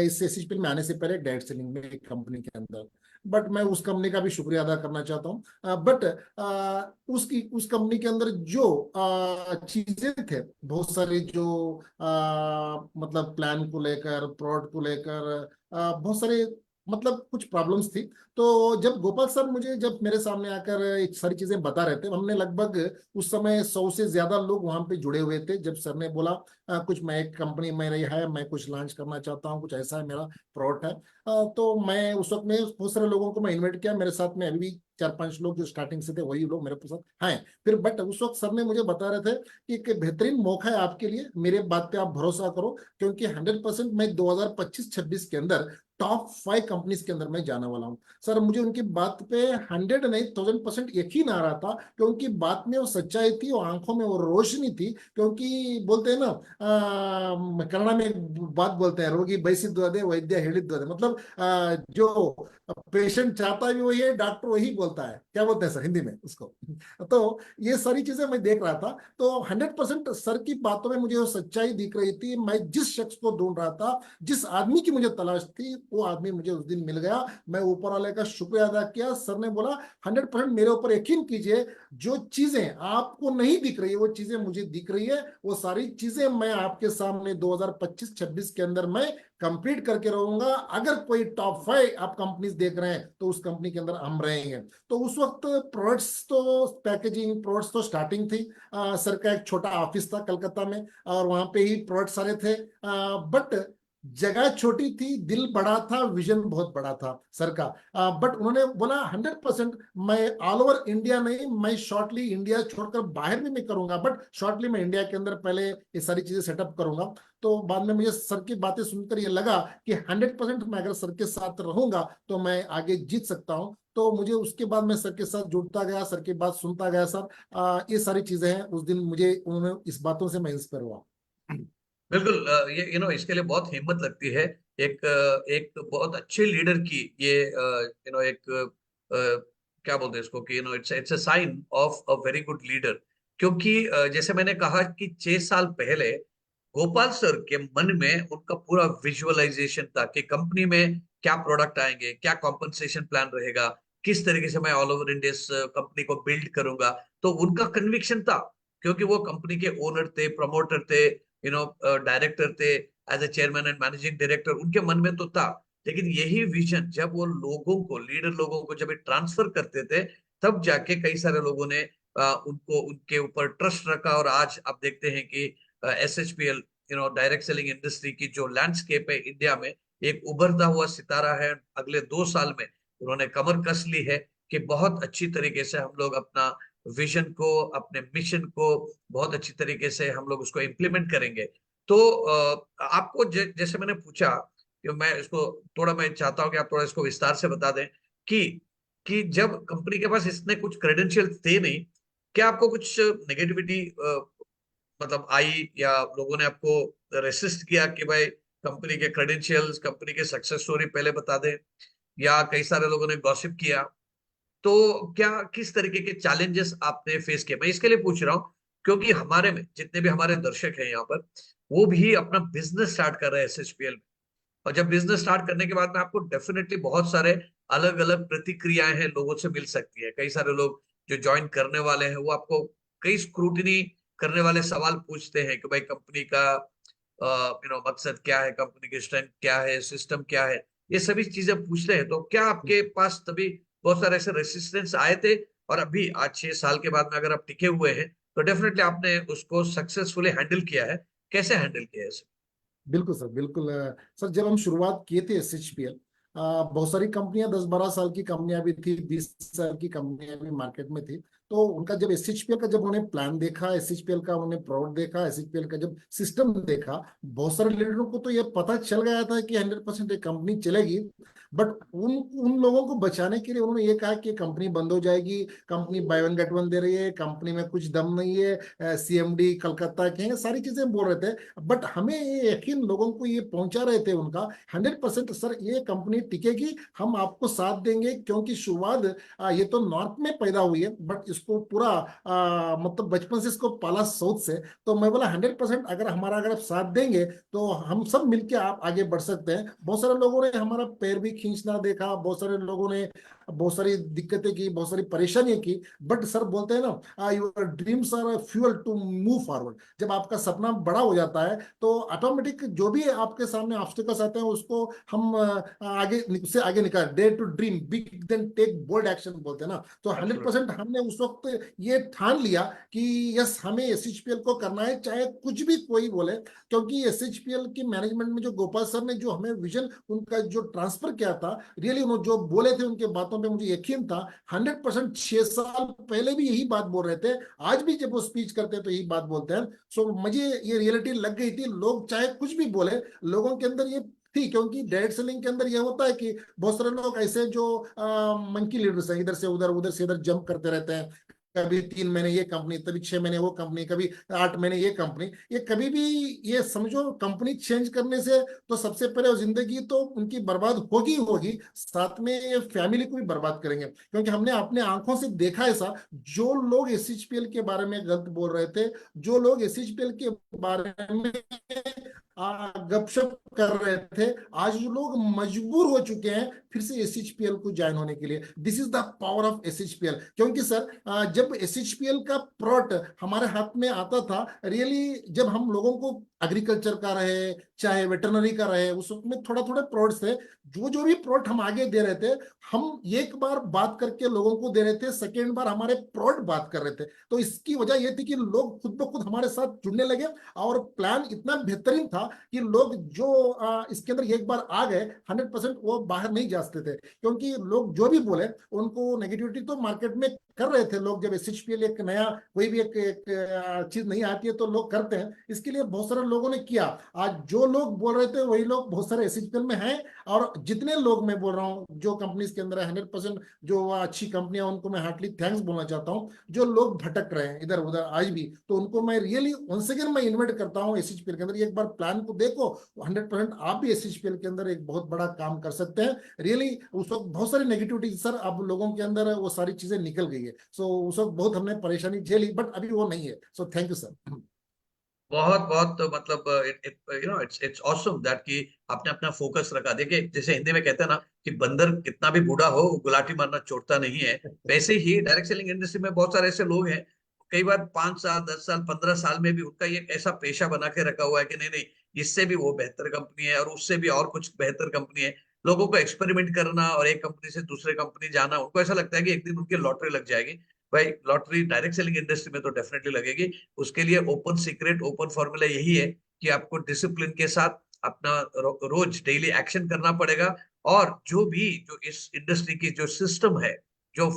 इस SHPL में आने से पहले डायरेक्ट सेलिंग में एक कंपनी के अंदर। बट मैं उस कंपनी का भी शुक्रिया अदा करना चाहता हूँ। बट उस कंपनी के अंदर जो चीजें थे बहुत सारी जो मतलब प्लान को लेकर प्रोडक्ट को लेकर बहुत सारे मतलब कुछ प्रॉब्लम्स थी। तो जब गोपाल सर मुझे जब मेरे सामने आकर एक सारी चीजें बता रहे थे, हमने लगभग उस समय 100 से ज्यादा लोग वहां पे जुड़े हुए थे। जब सर ने बोला कुछ मैं एक कंपनी मेरी है, मैं कुछ लॉन्च करना चाहता हूँ, कुछ ऐसा है मेरा प्रोडक्ट है, तो मैं उस वक्त में बहुत सारे लोगों को मैं इन्वाइट किया। मेरे साथ में अभी भी 4-5 लोग जो स्टार्टिंग से थे वही लोग मेरे साथ हैं फिर। बट उस वक्त सर ने मुझे बता रहे थे कि एक बेहतरीन मौका है आपके लिए, मेरे बात पे आप भरोसा करो, क्योंकि 100% मैं 2025-26 के अंदर टॉप 5 कंपनीज के अंदर मैं जाने वाला हूँ। सर मुझे उनकी बात पे 100 नहीं 1000% यकीन आ रहा था, क्योंकि बात में वो सच्चाई थी, और आंखों में वो रोशनी थी। क्योंकि बोलते हैं ना, कन्नड़ा में एक बात बोलते हैं, रोगी बयसिದ್ದು अದೇ वैद्य ಹೇಳಿದ್ದು अದೇ, मतलब जो पेशेंट चाहता भी वही है, डॉक्टर वही बोलता है, क्या बोलते हैं सर हिंदी में उसको। तो ये सारी चीजें मैं देख रहा था, तो 100% सर की बातों में मुझे वो सच्चाई दिख रही थी। मैं जिस शख्स को ढूंढ रहा था, जिस आदमी की मुझे तलाश थी, वो आदमी मुझे उस दिन मिल गया। मैं ऊपर वाले का शुक्रिया अदा किया। सर ने बोला 100% मेरे ऊपर यकीन कीजिए, जो चीजें आपको नहीं दिख रही है वो चीजें मुझे दिख रही है। वो सारी चीजें मैं आपके सामने 2025-26 के अंदर मैं कंप्लीट करके रहूंगा। अगर कोई टॉप 5 आप कंपनीज देख रहे हैं तो उस कंपनी के अंदर हम रहेंगे। तो उस वक्त प्रोडक्ट्स तो पैकेजिंग प्रोडक्ट्स तो स्टार्टिंग थी। सर का एक छोटा ऑफिस था कलकत्ता में, और वहां पे ही प्रोडक्ट सारे थे। बट जगह छोटी थी, दिल बड़ा था, विजन बहुत बड़ा था सर का। बट उन्होंने बोला 100% मैं ऑल ओवर इंडिया नहीं, मैं शॉर्टली इंडिया छोड़कर बाहर भी मैं करूंगा, बट शॉर्टली मैं इंडिया के अंदर पहले ये सारी चीजें सेटअप करूंगा। तो बाद में मुझे सर की बातें सुनकर ये लगा कि 100% मैं अगर सर के साथ रहूंगा तो मैं आगे जीत सकता हूँ। तो मुझे उसके बाद मैं सर के साथ जुड़ता गया, सर की बात सुनता गया सर। ये सारी चीजें हैं, उस दिन मुझे उन्होंने इस बातों से मैं इंस्पायर हुआ। बिल्कुल, ये इसके लिए बहुत हिम्मत लगती है। एक बहुत अच्छे लीडर की ये एक क्या बोलते हैं इसको कि it's a sign of a very good leader. क्योंकि जैसे मैंने कहा कि 6 साल पहले गोपाल सर के मन में उनका पूरा विजुअलाइजेशन था कि कंपनी में क्या प्रोडक्ट आएंगे, क्या कॉम्पनसेशन प्लान रहेगा, किस तरीके से मैं ऑल ओवर इंडिया कंपनी को बिल्ड करूंगा। तो उनका कन्विक्शन था, क्योंकि वो कंपनी के ओनर थे, प्रमोटर थे, डायरेक्टर थे, as a chairman and managing director, उनके मन में तो था। लेकिन यही विजन जब वो लोगों को, लीडर लोगों को जब ट्रांसफर करते थे, तब जाके कई सारे लोगों ने उनको उनके ऊपर ट्रस्ट रखा। और आज आप देखते हैं कि SHPL डायरेक्ट सेलिंग इंडस्ट्री की जो लैंडस्केप है इंडिया में, एक उभरता हुआ सितारा है। अगले 2 साल में उन्होंने कमर कस ली है कि बहुत अच्छी तरीके से हम लोग अपना विजन को, अपने मिशन को बहुत अच्छी तरीके से हम लोग उसको इम्प्लीमेंट करेंगे। तो आपको जैसे मैंने पूछा कि मैं इसको थोड़ा, मैं चाहता हूँ कि आप थोड़ा इसको विस्तार से बता दें कि जब कंपनी के पास इसने कुछ क्रेडेंशियल थे नहीं, क्या आपको कुछ नेगेटिविटी मतलब आई, या लोगों ने आपको रेसिस्ट किया कि भाई कंपनी के क्रेडेंशियल्स, कंपनी के सक्सेस स्टोरी पहले बता दें, या कई सारे लोगों ने गॉसिप किया? तो क्या, किस तरीके के चैलेंजेस आपने फेस किए? मैं इसके लिए पूछ रहा हूँ क्योंकि हमारे में जितने भी हमारे दर्शक हैं यहाँ पर, वो भी अपना बिजनेस स्टार्ट कर रहे हैं SHPL में। और जब बिजनेस स्टार्ट करने के बाद में आपको डेफिनेटली बहुत सारे अलग अलग प्रतिक्रियाएं हैं, लोगों से मिल सकती है। कई सारे लोग जो ज्वाइन करने वाले हैं वो आपको कई स्क्रूटिनी करने वाले सवाल पूछते हैं कि भाई कंपनी का मकसद क्या है, कंपनी की स्ट्रेंथ क्या है, सिस्टम क्या है, ये सभी चीजें पूछते हैं। तो क्या आपके पास तभी बहुत सारे ऐसे रेसिस्टेंस आए थे? और अभी आज 6 साल के बाद में अगर आप टिके हुए हैं तो डेफिनेटली आपने उसको सक्सेसफुली हैंडल किया है। कैसे हैंडल किया है इसे? बिल्कुल सर, बिल्कुल। सर जब हम शुरुआत किए थे SHPL, बहुत सारी कंपनियां 10-12 साल की कंपनियां भी थी, 20 साल की कंपनियां भी मार्केट में थी। तो उनका जब SHPL का जब उन्होंने प्लान देखा, SHPL का उन्होंने प्रोडक्ट देखा, SHPL का जब सिस्टम देखा, बहुत सारे लीडरों को तो ये पता चल गया था कि 100% ये कंपनी चलेगी। बट उन उन लोगों को बचाने के लिए उन्होंने ये कहा कि कंपनी बंद हो जाएगी, company buy one get one दे रही है, कंपनी में कुछ दम नहीं है, CMD कलकत्ता के हैं, सारी चीजें बोल रहे थे। बट हमें ये यकीन लोगों को ये पहुंचा रहे थे उनका 100% सर ये कंपनी टिकेगी, हम आपको साथ देंगे। क्योंकि शुरुआत ये तो नॉर्थ में पैदा हुई है, बट इसको पूरा मतलब बचपन से इसको पाला साउथ से। तो मैं बोला 100% अगर आप साथ देंगे तो हम सब मिलके आप आगे बढ़ सकते हैं। बहुत सारे लोगों ने हमारा पैर भी खींचना देखा, बहुत सारे लोगों ने बहुत सारी दिक्कतें की, बहुत सारी परेशानियां की, बट सर बोलते हैं ना, your dreams are fuel to move forward. जब आपका सपना बड़ा हो जाता है तो ऑटोमेटिक जो भी आपके सामने ऑब्स्टिकल्स आते हैं उसको हम आगे उससे आगे निकाल, dare to dream big then take bold action बोलते हैं ना। तो 100% हमने उस वक्त ये ठान लिया कि यस, हमें एसएचपीएल को करना है, चाहे कुछ भी कोई बोले। क्योंकि एसएचपीएल की मैनेजमेंट में जो गोपाल सर ने जो हमें विजन उनका जो ट्रांसफर किया था, रियली उन्होंने जो बोले थे उनके बातों पे मुझे यकीन था 100%। 6 साल पहले भी यही बात बोल रहे थे, आज भी जब वो स्पीच करते हैं तो यही बात बोलते हैं। सो मुझे ये रियलिटी लग गई थी, लोग चाहे कुछ भी बोले, लोगों के अंदर ये थी। क्योंकि डायरेक्ट सेलिंग के अंदर ये होता है कि बहुत सारे लोग ऐसे जो मंकी लीडर्स हैं, इधर से उधर से इधर जंप करते रहते हैं। कभी 3 महीने ये कंपनी, कभी 6 महीने वो कंपनी, कभी 8 महीने ये कंपनी। ये कभी भी, ये समझो कंपनी चेंज करने से तो सबसे पहले वो जिंदगी तो उनकी बर्बाद होगी होगी, साथ में ये फैमिली को भी बर्बाद करेंगे। क्योंकि हमने अपने आंखों से देखा ऐसा, जो लोग एसएचपीएल के बारे में गलत बोल रहे थे, जो लोग एसएचपीएल के बारे में गपशप कर रहे थे, आज वो लोग मजबूर हो चुके हैं फिर से एसएचपीएल को ज्वाइन होने के लिए। This is the power of SHPL. क्योंकि सर जब एसएचपीएल का प्रोडक्ट हमारे हाथ में आता था, रियली जब हम लोगों को एग्रीकल्चर का रहे चाहे वेटरनरी का रहे, उस में थोड़ा थोड़े प्रोडक्ट्स थे, जो जो भी प्रोडक्ट हम आगे दे रहे थे, हम एक बार बात करके लोगों को दे रहे थे, सेकेंड बार हमारे प्रोडक्ट बात कर रहे थे। तो इसकी वजह यह थी कि लोग खुद ब खुद हमारे साथ जुड़ने लगे, और प्लान इतना बेहतरीन था कि लोग जो इसके अंदर एक बार आ गए 100% वो बाहर नहीं जा सकते थे। क्योंकि लोग जो भी बोले, उनको नेगेटिविटी तो मार्केट में कर रहे थे लोग। जब एसएचपीएल एक नया कोई भी एक चीज नहीं आती है तो लोग करते हैं, इसके लिए बहुत सारे लोगों ने किया। आज जो लोग बोल रहे थे वही लोग बहुत सारे एसएचपीएल में हैं। और जितने लोग मैं बोल रहा हूँ जो कंपनीज के अंदर है 100% जो अच्छी कंपनियां, उनको मैं हार्टली थैंक्स बोलना चाहता हूँ। जो लोग भटक रहे हैं इधर उधर आज भी, तो उनको मैं रियली वंस अगेन मैं इन्वाइट करता हूँ एसएचपीएल के अंदर, एक बार प्लान को देखो। 100% आप भी एसएचपीएल के अंदर एक बहुत बड़ा काम कर सकते हैं। रियली उस वक्त बहुत सारी नेगेटिविटी सर, अब लोगों के अंदर वो सारी चीजें निकल गई है। सो उस वक्त बहुत हमने परेशानी झेली, बट अभी वो नहीं है। सो थैंक यू सर। बहुत बहुत मतलब इट्स ऑसम दैट कि आपने अपना फोकस रखा। देखिए, जैसे हिंदी में कहते हैं ना कि बंदर कितना भी बूढ़ा हो गुलाटी मारना छोड़ता नहीं है, वैसे ही डायरेक्ट सेलिंग इंडस्ट्री में बहुत सारे ऐसे लोग हैं, कई बार 5 साल 10 साल 15 साल में भी उनका ये ऐसा पेशा बना के रखा हुआ है कि नहीं नहीं, इससे भी वो बेहतर कंपनी है और उससे भी और कुछ बेहतर कंपनी है। लोगों को एक्सपेरिमेंट करना और एक कंपनी से दूसरे कंपनी जाना, उनको ऐसा लगता है कि एक दिन उनकी लॉटरी लग जाएगी। भाई, लॉटरी डायरेक्ट सेलिंग इंडस्ट्री में तो डेफिनेटली लगेगी। उसके लिए ओपन सीक्रेट ओपन फॉर्मूला यही है कि आपको डिसिप्लिन के साथ अपना रोज डेली एक्शन करना पड़ेगा। और जो भी जो इस इंडस्ट्री की जो सिस्टम है, जो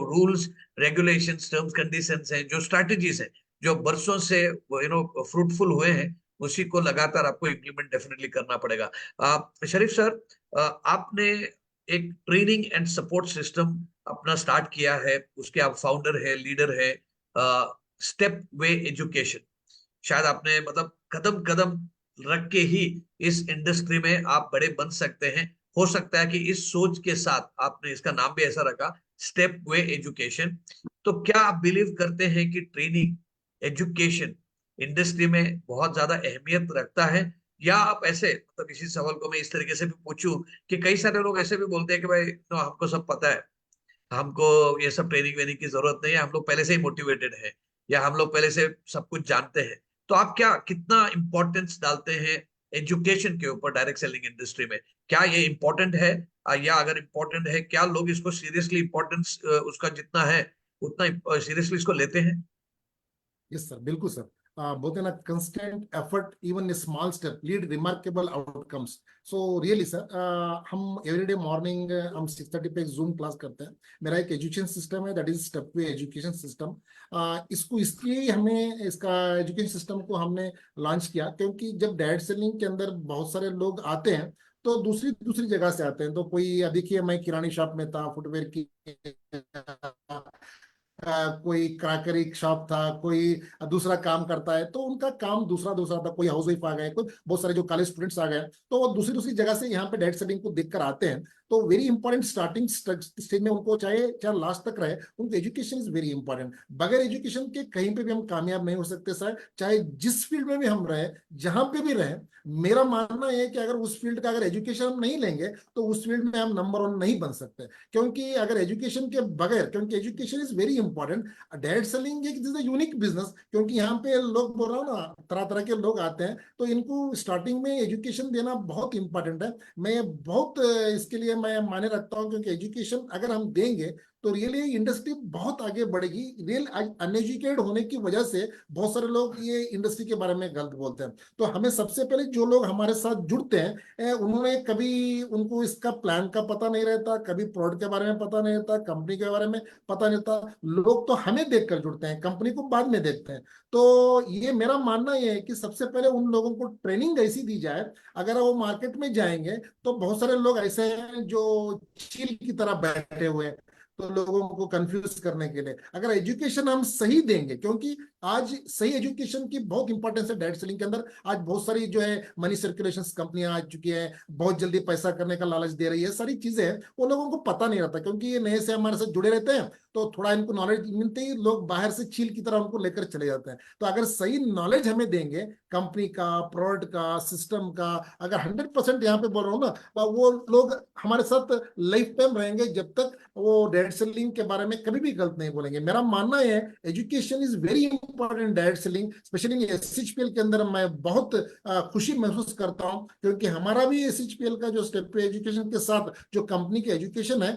रूल्स रेगुलेशंस टर्म्स कंडीशंस हैं, जो स्ट्रैटेजीज हैं, जो बरसों से फ्रूटफुल हुए हैं, उसी को लगातार आपको इम्प्लीमेंट डेफिनेटली करना पड़ेगा। शरीफ सर, आपने एक ट्रेनिंग एंड सपोर्ट सिस्टम अपना स्टार्ट किया है, उसके आप फाउंडर है, लीडर है, स्टेप वे एजुकेशन। शायद आपने मतलब कदम कदम रख के ही इस इंडस्ट्री में आप बड़े बन सकते हैं। हो सकता है कि इस सोच के साथ आपने इसका नाम भी ऐसा रखा, स्टेप वे एजुकेशन। तो क्या आप बिलीव करते हैं कि ट्रेनिंग एजुकेशन इंडस्ट्री में बहुत ज्यादा अहमियत रखता है? या आप ऐसे मतलब इसी सवाल को मैं इस तरीके से भी पूछूं कि कई सारे लोग ऐसे भी बोलते हैं कि भाई हमको सब पता है, हमको ये सब ट्रेनिंग वेनिंग की जरूरत नहीं है, हम लोग पहले से ही मोटिवेटेड है, या हम लोग पहले से सब कुछ जानते हैं। तो आप क्या कितना इंपॉर्टेंस डालते हैं एजुकेशन के ऊपर डायरेक्ट सेलिंग इंडस्ट्री में? क्या ये इंपॉर्टेंट है? या अगर इंपॉर्टेंट है, क्या लोग इसको सीरियसली इंपॉर्टेंस उसका जितना है उतना सीरियसली इसको लेते हैं? यस सर, बिल्कुल सर। बोलते हैं ना, constant effort even small step lead remarkable outcomes. So really sir, हम एवरीडे मॉर्निंग हम 6:30 पे जूम क्लास करते हैं। मेरा एक एजुकेशन सिस्टम है, that is step way education system. इसको इसलिए हमने इसका एजुकेशन सिस्टम को हमने लॉन्च किया क्योंकि जब डायरेक्ट सेलिंग के अंदर बहुत सारे लोग आते हैं तो दूसरी दूसरी जगह से आते हैं। तो कोई देखिए, मैं किरानी शॉप में था, फुटवेयर की कोई क्रैकरी शॉप था, कोई दूसरा काम करता है, तो उनका काम दूसरा दूसरा था। कोई हाउस वाइफ आ गए, कोई बहुत सारे जो कॉलेज स्टूडेंट्स आ गए, तो वो दूसरी दूसरी जगह से यहाँ पे डायरेक्ट सेलिंग को देखकर आते हैं। तो वेरी इंपॉर्टेंट स्टार्टिंग स्टेज में उनको चाहे चाहे लास्ट तक रहे, उनको एजुकेशन इज वेरी इंपॉर्टेंट। बगैर एजुकेशन के कहीं पे भी हम कामयाब नहीं हो सकते सर, चाहे जिस फील्ड में भी हम रहे, जहां पे भी रहे। मेरा मानना है कि अगर उस फील्ड का अगर एजुकेशन हम नहीं लेंगे तो उस फील्ड में हम नंबर वन नहीं बन सकते। क्योंकि अगर एजुकेशन के बगैर, क्योंकि education is very important. Direct selling एक इज यूनिक बिजनेस, क्योंकि यहाँ पे लोग बोल रहा हूँ ना, तरह तरह के लोग आते हैं, तो इनको स्टार्टिंग में एजुकेशन देना बहुत इंपॉर्टेंट है। मैं बहुत इसके लिए मैं माने रखता हूँ, क्योंकि एजुकेशन अगर हम देंगे तो रियली इंडस्ट्री बहुत आगे बढ़ेगी। रियल अनएजुकेटेड होने की वजह से बहुत सारे लोग ये इंडस्ट्री के बारे में गलत बोलते हैं। तो हमें सबसे पहले जो लोग हमारे साथ जुड़ते हैं, उन्होंने कभी, उनको इसका प्लान का पता नहीं रहता, कभी प्रोडक्ट के बारे में पता नहीं रहता, कंपनी के बारे में पता नहीं रहता। लोग तो हमें देखकर जुड़ते हैं, कंपनी को बाद में देखते हैं। तो ये मेरा मानना ये है कि सबसे पहले उन लोगों को ट्रेनिंग ऐसी दी जाए, अगर वो मार्केट में जाएंगे तो बहुत सारे लोग ऐसे हैं जो चील की तरह बैठे हुए हैं, तो लोगों को कंफ्यूज करने के लिए अगर एजुकेशन हम सही देंगे, क्योंकि आज सही एजुकेशन की बहुत इंपॉर्टेंस है डायरेक्ट सेलिंग के अंदर। आज बहुत सारी जो है मनी सर्कुलेशन कंपनियां आ चुकी हैं, बहुत जल्दी पैसा करने का लालच दे रही है, सारी चीजें हैं, वो लोगों को पता नहीं रहता, क्योंकि ये नए से हमारे साथ जुड़े रहते हैं। तो थोड़ा इनको नॉलेज मिलते ही लोग बाहर से चील की तरह उनको लेकर चले जाते हैं। तो अगर सही नॉलेज हमें देंगे कंपनी का, प्रोडक्ट का, सिस्टम का, अगर 100% यहाँ पे बोल रहा हूँ ना, वो लोग हमारे साथ लाइफ टाइम रहेंगे, जब तक वो डायरेक्ट सेलिंग के बारे में कभी भी गलत नहीं बोलेंगे। मेरा मानना है education is very important direct selling, specially SHPL के अंदर मैं बहुत खुशी महसूस करता हूं, क्योंकि हमारा भी एसएचपीएल का जो स्टेप पे एजुकेशन के साथ जो कंपनी की एजुकेशन है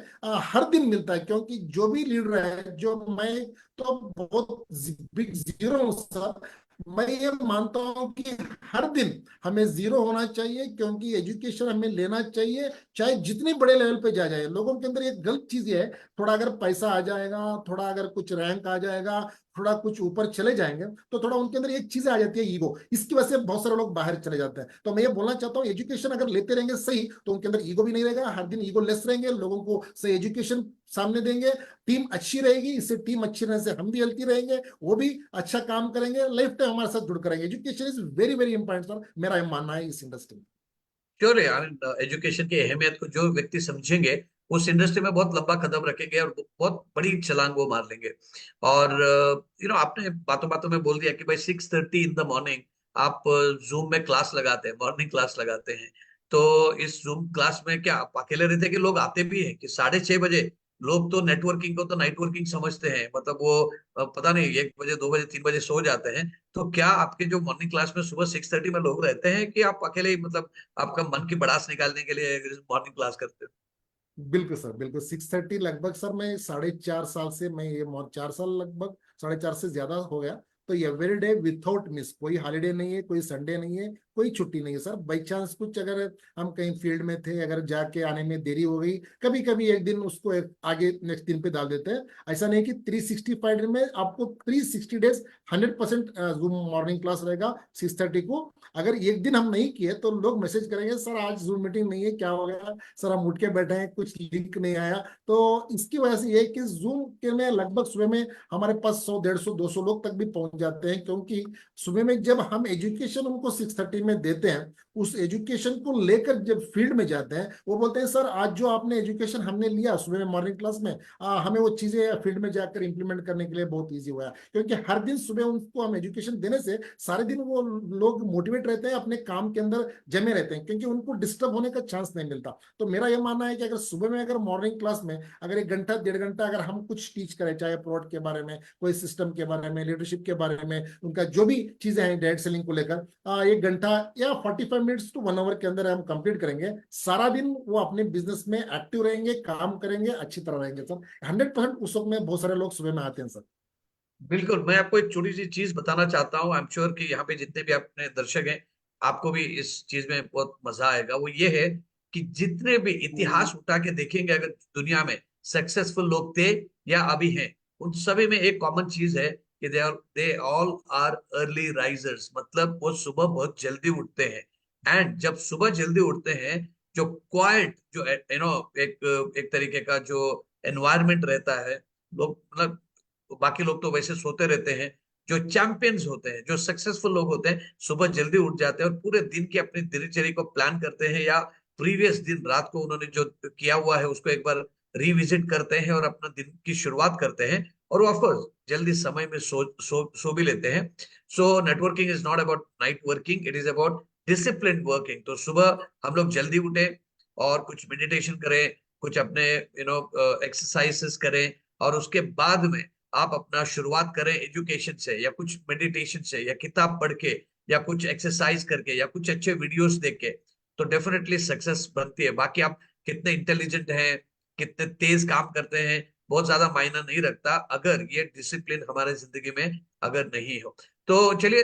हर दिन मिलता है। क्योंकि जो भी लीडर है, जो मैं तो बहुत बिग जीरो हूं सर, मैं ये मानता हूं कि हर दिन हमें जीरो होना चाहिए, क्योंकि एजुकेशन हमें लेना चाहिए, चाहे जितने बड़े लेवल पे जा जाए। लोगों के अंदर एक गलत चीज ये है, थोड़ा अगर पैसा आ जाएगा, थोड़ा अगर कुछ रैंक आ जाएगा, थोड़ा कुछ ऊपर चले जाएंगे, तो थोड़ा उनके अंदर एक चीज आ जाती है, ईगो। इसकी वजह से बहुत सारे लोग बाहर चले जाते हैं। तो मैं ये बोलना चाहता हूँ एजुकेशन अगर लेते रहेंगे सही, तो उनके अंदर ईगो भी नहीं रहेगा, हर दिन ईगो लेस रहेंगे, लोगों को सही एजुकेशन सामने देंगे, टीम अच्छी रहेगी। इससे टीम अच्छी रहने से हम भी हेल्थी रहेंगे, वो भी अच्छा काम करेंगे, लाइफ टाइम हमारे साथ जुड़ करेंगे। Education is very very important sir, मेरा ये मानना है इस इंडस्ट्री में। श्योर है यार, एजुकेशन की अहमियत को जो व्यक्ति समझेंगे उस इंडस्ट्री में बहुत लंबा कदम रखेंगे और बहुत बड़ी छलांग वो मार लेंगे। और आपने बातों बातों में बोल दिया कि भाई 6:30 इन द मॉर्निंग आप जूम में क्लास लगाते हैं, मॉर्निंग क्लास लगाते हैं। तो इस जूम क्लास में क्या आप अकेले रहते हैं कि लोग आते भी हैं? कि 6:30 बजे लोग तो नेटवर्किंग को तो नाइटवर्किंग समझते हैं, मतलब वो पता नहीं 1 बजे 2 बजे 3 बजे सो जाते हैं। तो क्या आपके जो मॉर्निंग क्लास में सुबह 6:30 में लोग रहते हैं, कि आप अकेले ही मतलब आपका मन की भड़ास निकालने के लिए मॉर्निंग क्लास करते हो? बिल्कुल सर, बिल्कुल 6:30 लगभग सर। मैं 4.5 साल से, मैं ये 4 साल लगभग, 4.5 से ज्यादा हो गया। तो एवरी डे विथआउट मिस, कोई हॉलीडे नहीं है, कोई संडे नहीं है, कोई छुट्टी नहीं है सर। बाई चांस कुछ अगर हम कहीं फील्ड में थे, अगर जाके आने में देरी हो गई, कभी कभी एक दिन उसको आगे नेक्स्ट दिन पे डाल देते हैं। ऐसा नहीं कि 365 दिन में आपको 360 डेज 100% जूम मॉर्निंग क्लास रहेगा 6:30 को। अगर एक दिन हम नहीं किए तो लोग मैसेज करेंगे, सर आज जूम मीटिंग नहीं है, क्या हो गया सर, हम उठ के बैठे हैं, कुछ लिंक नहीं आया। तो इसकी वजह से ये कि जूम के में लगभग सुबह में हमारे पास 100, 150, 200 लोग तक भी पहुंच जाते हैं। क्योंकि सुबह में जब हम एजुकेशन उनको 6:30 में देते हैं, उस एजुकेशन को लेकर जब फील्ड में जाते हैं, वो बोलते हैं सर आज जो आपने एजुकेशन हमने लिया सुबह में मॉर्निंग क्लास में, हमें वो चीजें फील्ड में जाकर इंप्लीमेंट करने के लिए बहुत ईजी हुआ है। क्योंकि हर दिन सुबह उनको हम एजुकेशन देने से सारे दिन वो लोग मोटिवेट रहते हैं, अपने काम के अंदर जमे रहते हैं, क्योंकि उनको डिस्टर्ब होने का चांस नहीं मिलता। तो मेरा यह मानना है कि अगर सुबह में, अगर मॉर्निंग क्लास में अगर 1 घंटा 1.5 घंटा अगर हम कुछ टीच करें, चाहे प्रोडक्ट के बारे में, कोई सिस्टम के बारे में, लीडरशिप के बारे में, उनका जो भी चीजें हैं डायरेक्ट सेलिंग को लेकर, 1 घंटा या 45 मिनट्स टू 1 आवर के अंदर हम कंप्लीट करेंगे, सारा दिन वो अपने बिजनेस में एक्टिव रहेंगे, काम करेंगे, अच्छी तरह रहेंगे सर। 100% उस वक्त में बहुत सारे लोग सुबह में आते हैं सर। बिल्कुल, मैं आपको एक छोटी सी चीज बताना चाहता हूँ। आई एम श्योर कि यहाँ पे जितने भी अपने दर्शक हैं, आपको भी इस चीज में बहुत मजा आएगा। वो ये है कि जितने भी इतिहास उठा के देखेंगे, अगर दुनिया में सक्सेसफुल लोग थे या अभी हैं, उन सभी में एक कॉमन चीज है कि they all are early risers. मतलब वो सुबह बहुत जल्दी उठते हैं। एंड जब सुबह जल्दी उठते हैं, जो क्वाइट, जो एक एक तरीके का जो एनवायरमेंट रहता है, लोग मतलब बाकी लोग तो वैसे सोते रहते हैं। जो चैंपियंस होते हैं, जो सक्सेसफुल लोग होते हैं, सुबह जल्दी उठ जाते हैं और पूरे दिन की अपनी दिनचर्या को प्लान करते हैं, या प्रीवियस दिन रात को उन्होंने जो किया हुआ है उसको एक बार रिविजिट करते हैं और अपना दिन की शुरुआत करते हैं, और वो ऑफकोर्स जल्दी समय में सो भी लेते हैं। So networking is not about night working, it is about discipline working. तो सुबह हम लोग जल्दी उठे और कुछ मेडिटेशन करें, कुछ अपने एक्सरसाइजेस करें, और उसके बाद में आप अपना शुरुआत करें एजुकेशन से, या कुछ मेडिटेशन से, या किताब पढ़ के, या कुछ एक्सरसाइज करके, या कुछ अच्छे वीडियोस देख के, तो डेफिनेटली सक्सेस बनती है। बाकी आप कितने इंटेलिजेंट हैं, कितने तेज काम करते हैं, बहुत ज्यादा मायना नहीं रखता अगर ये डिसिप्लिन हमारे जिंदगी में अगर नहीं हो। तो चलिए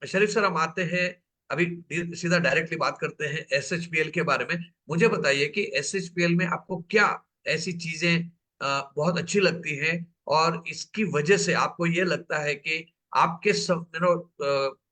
शरीफ सर, हम आते हैं अभी सीधा डायरेक्टली बात करते हैं एसएचपीएल के बारे में। मुझे बताइए कि एसएचपीएल में आपको क्या ऐसी चीजें बहुत अच्छी लगती हैं, और इसकी वजह से आपको ये लगता है कि आपके सब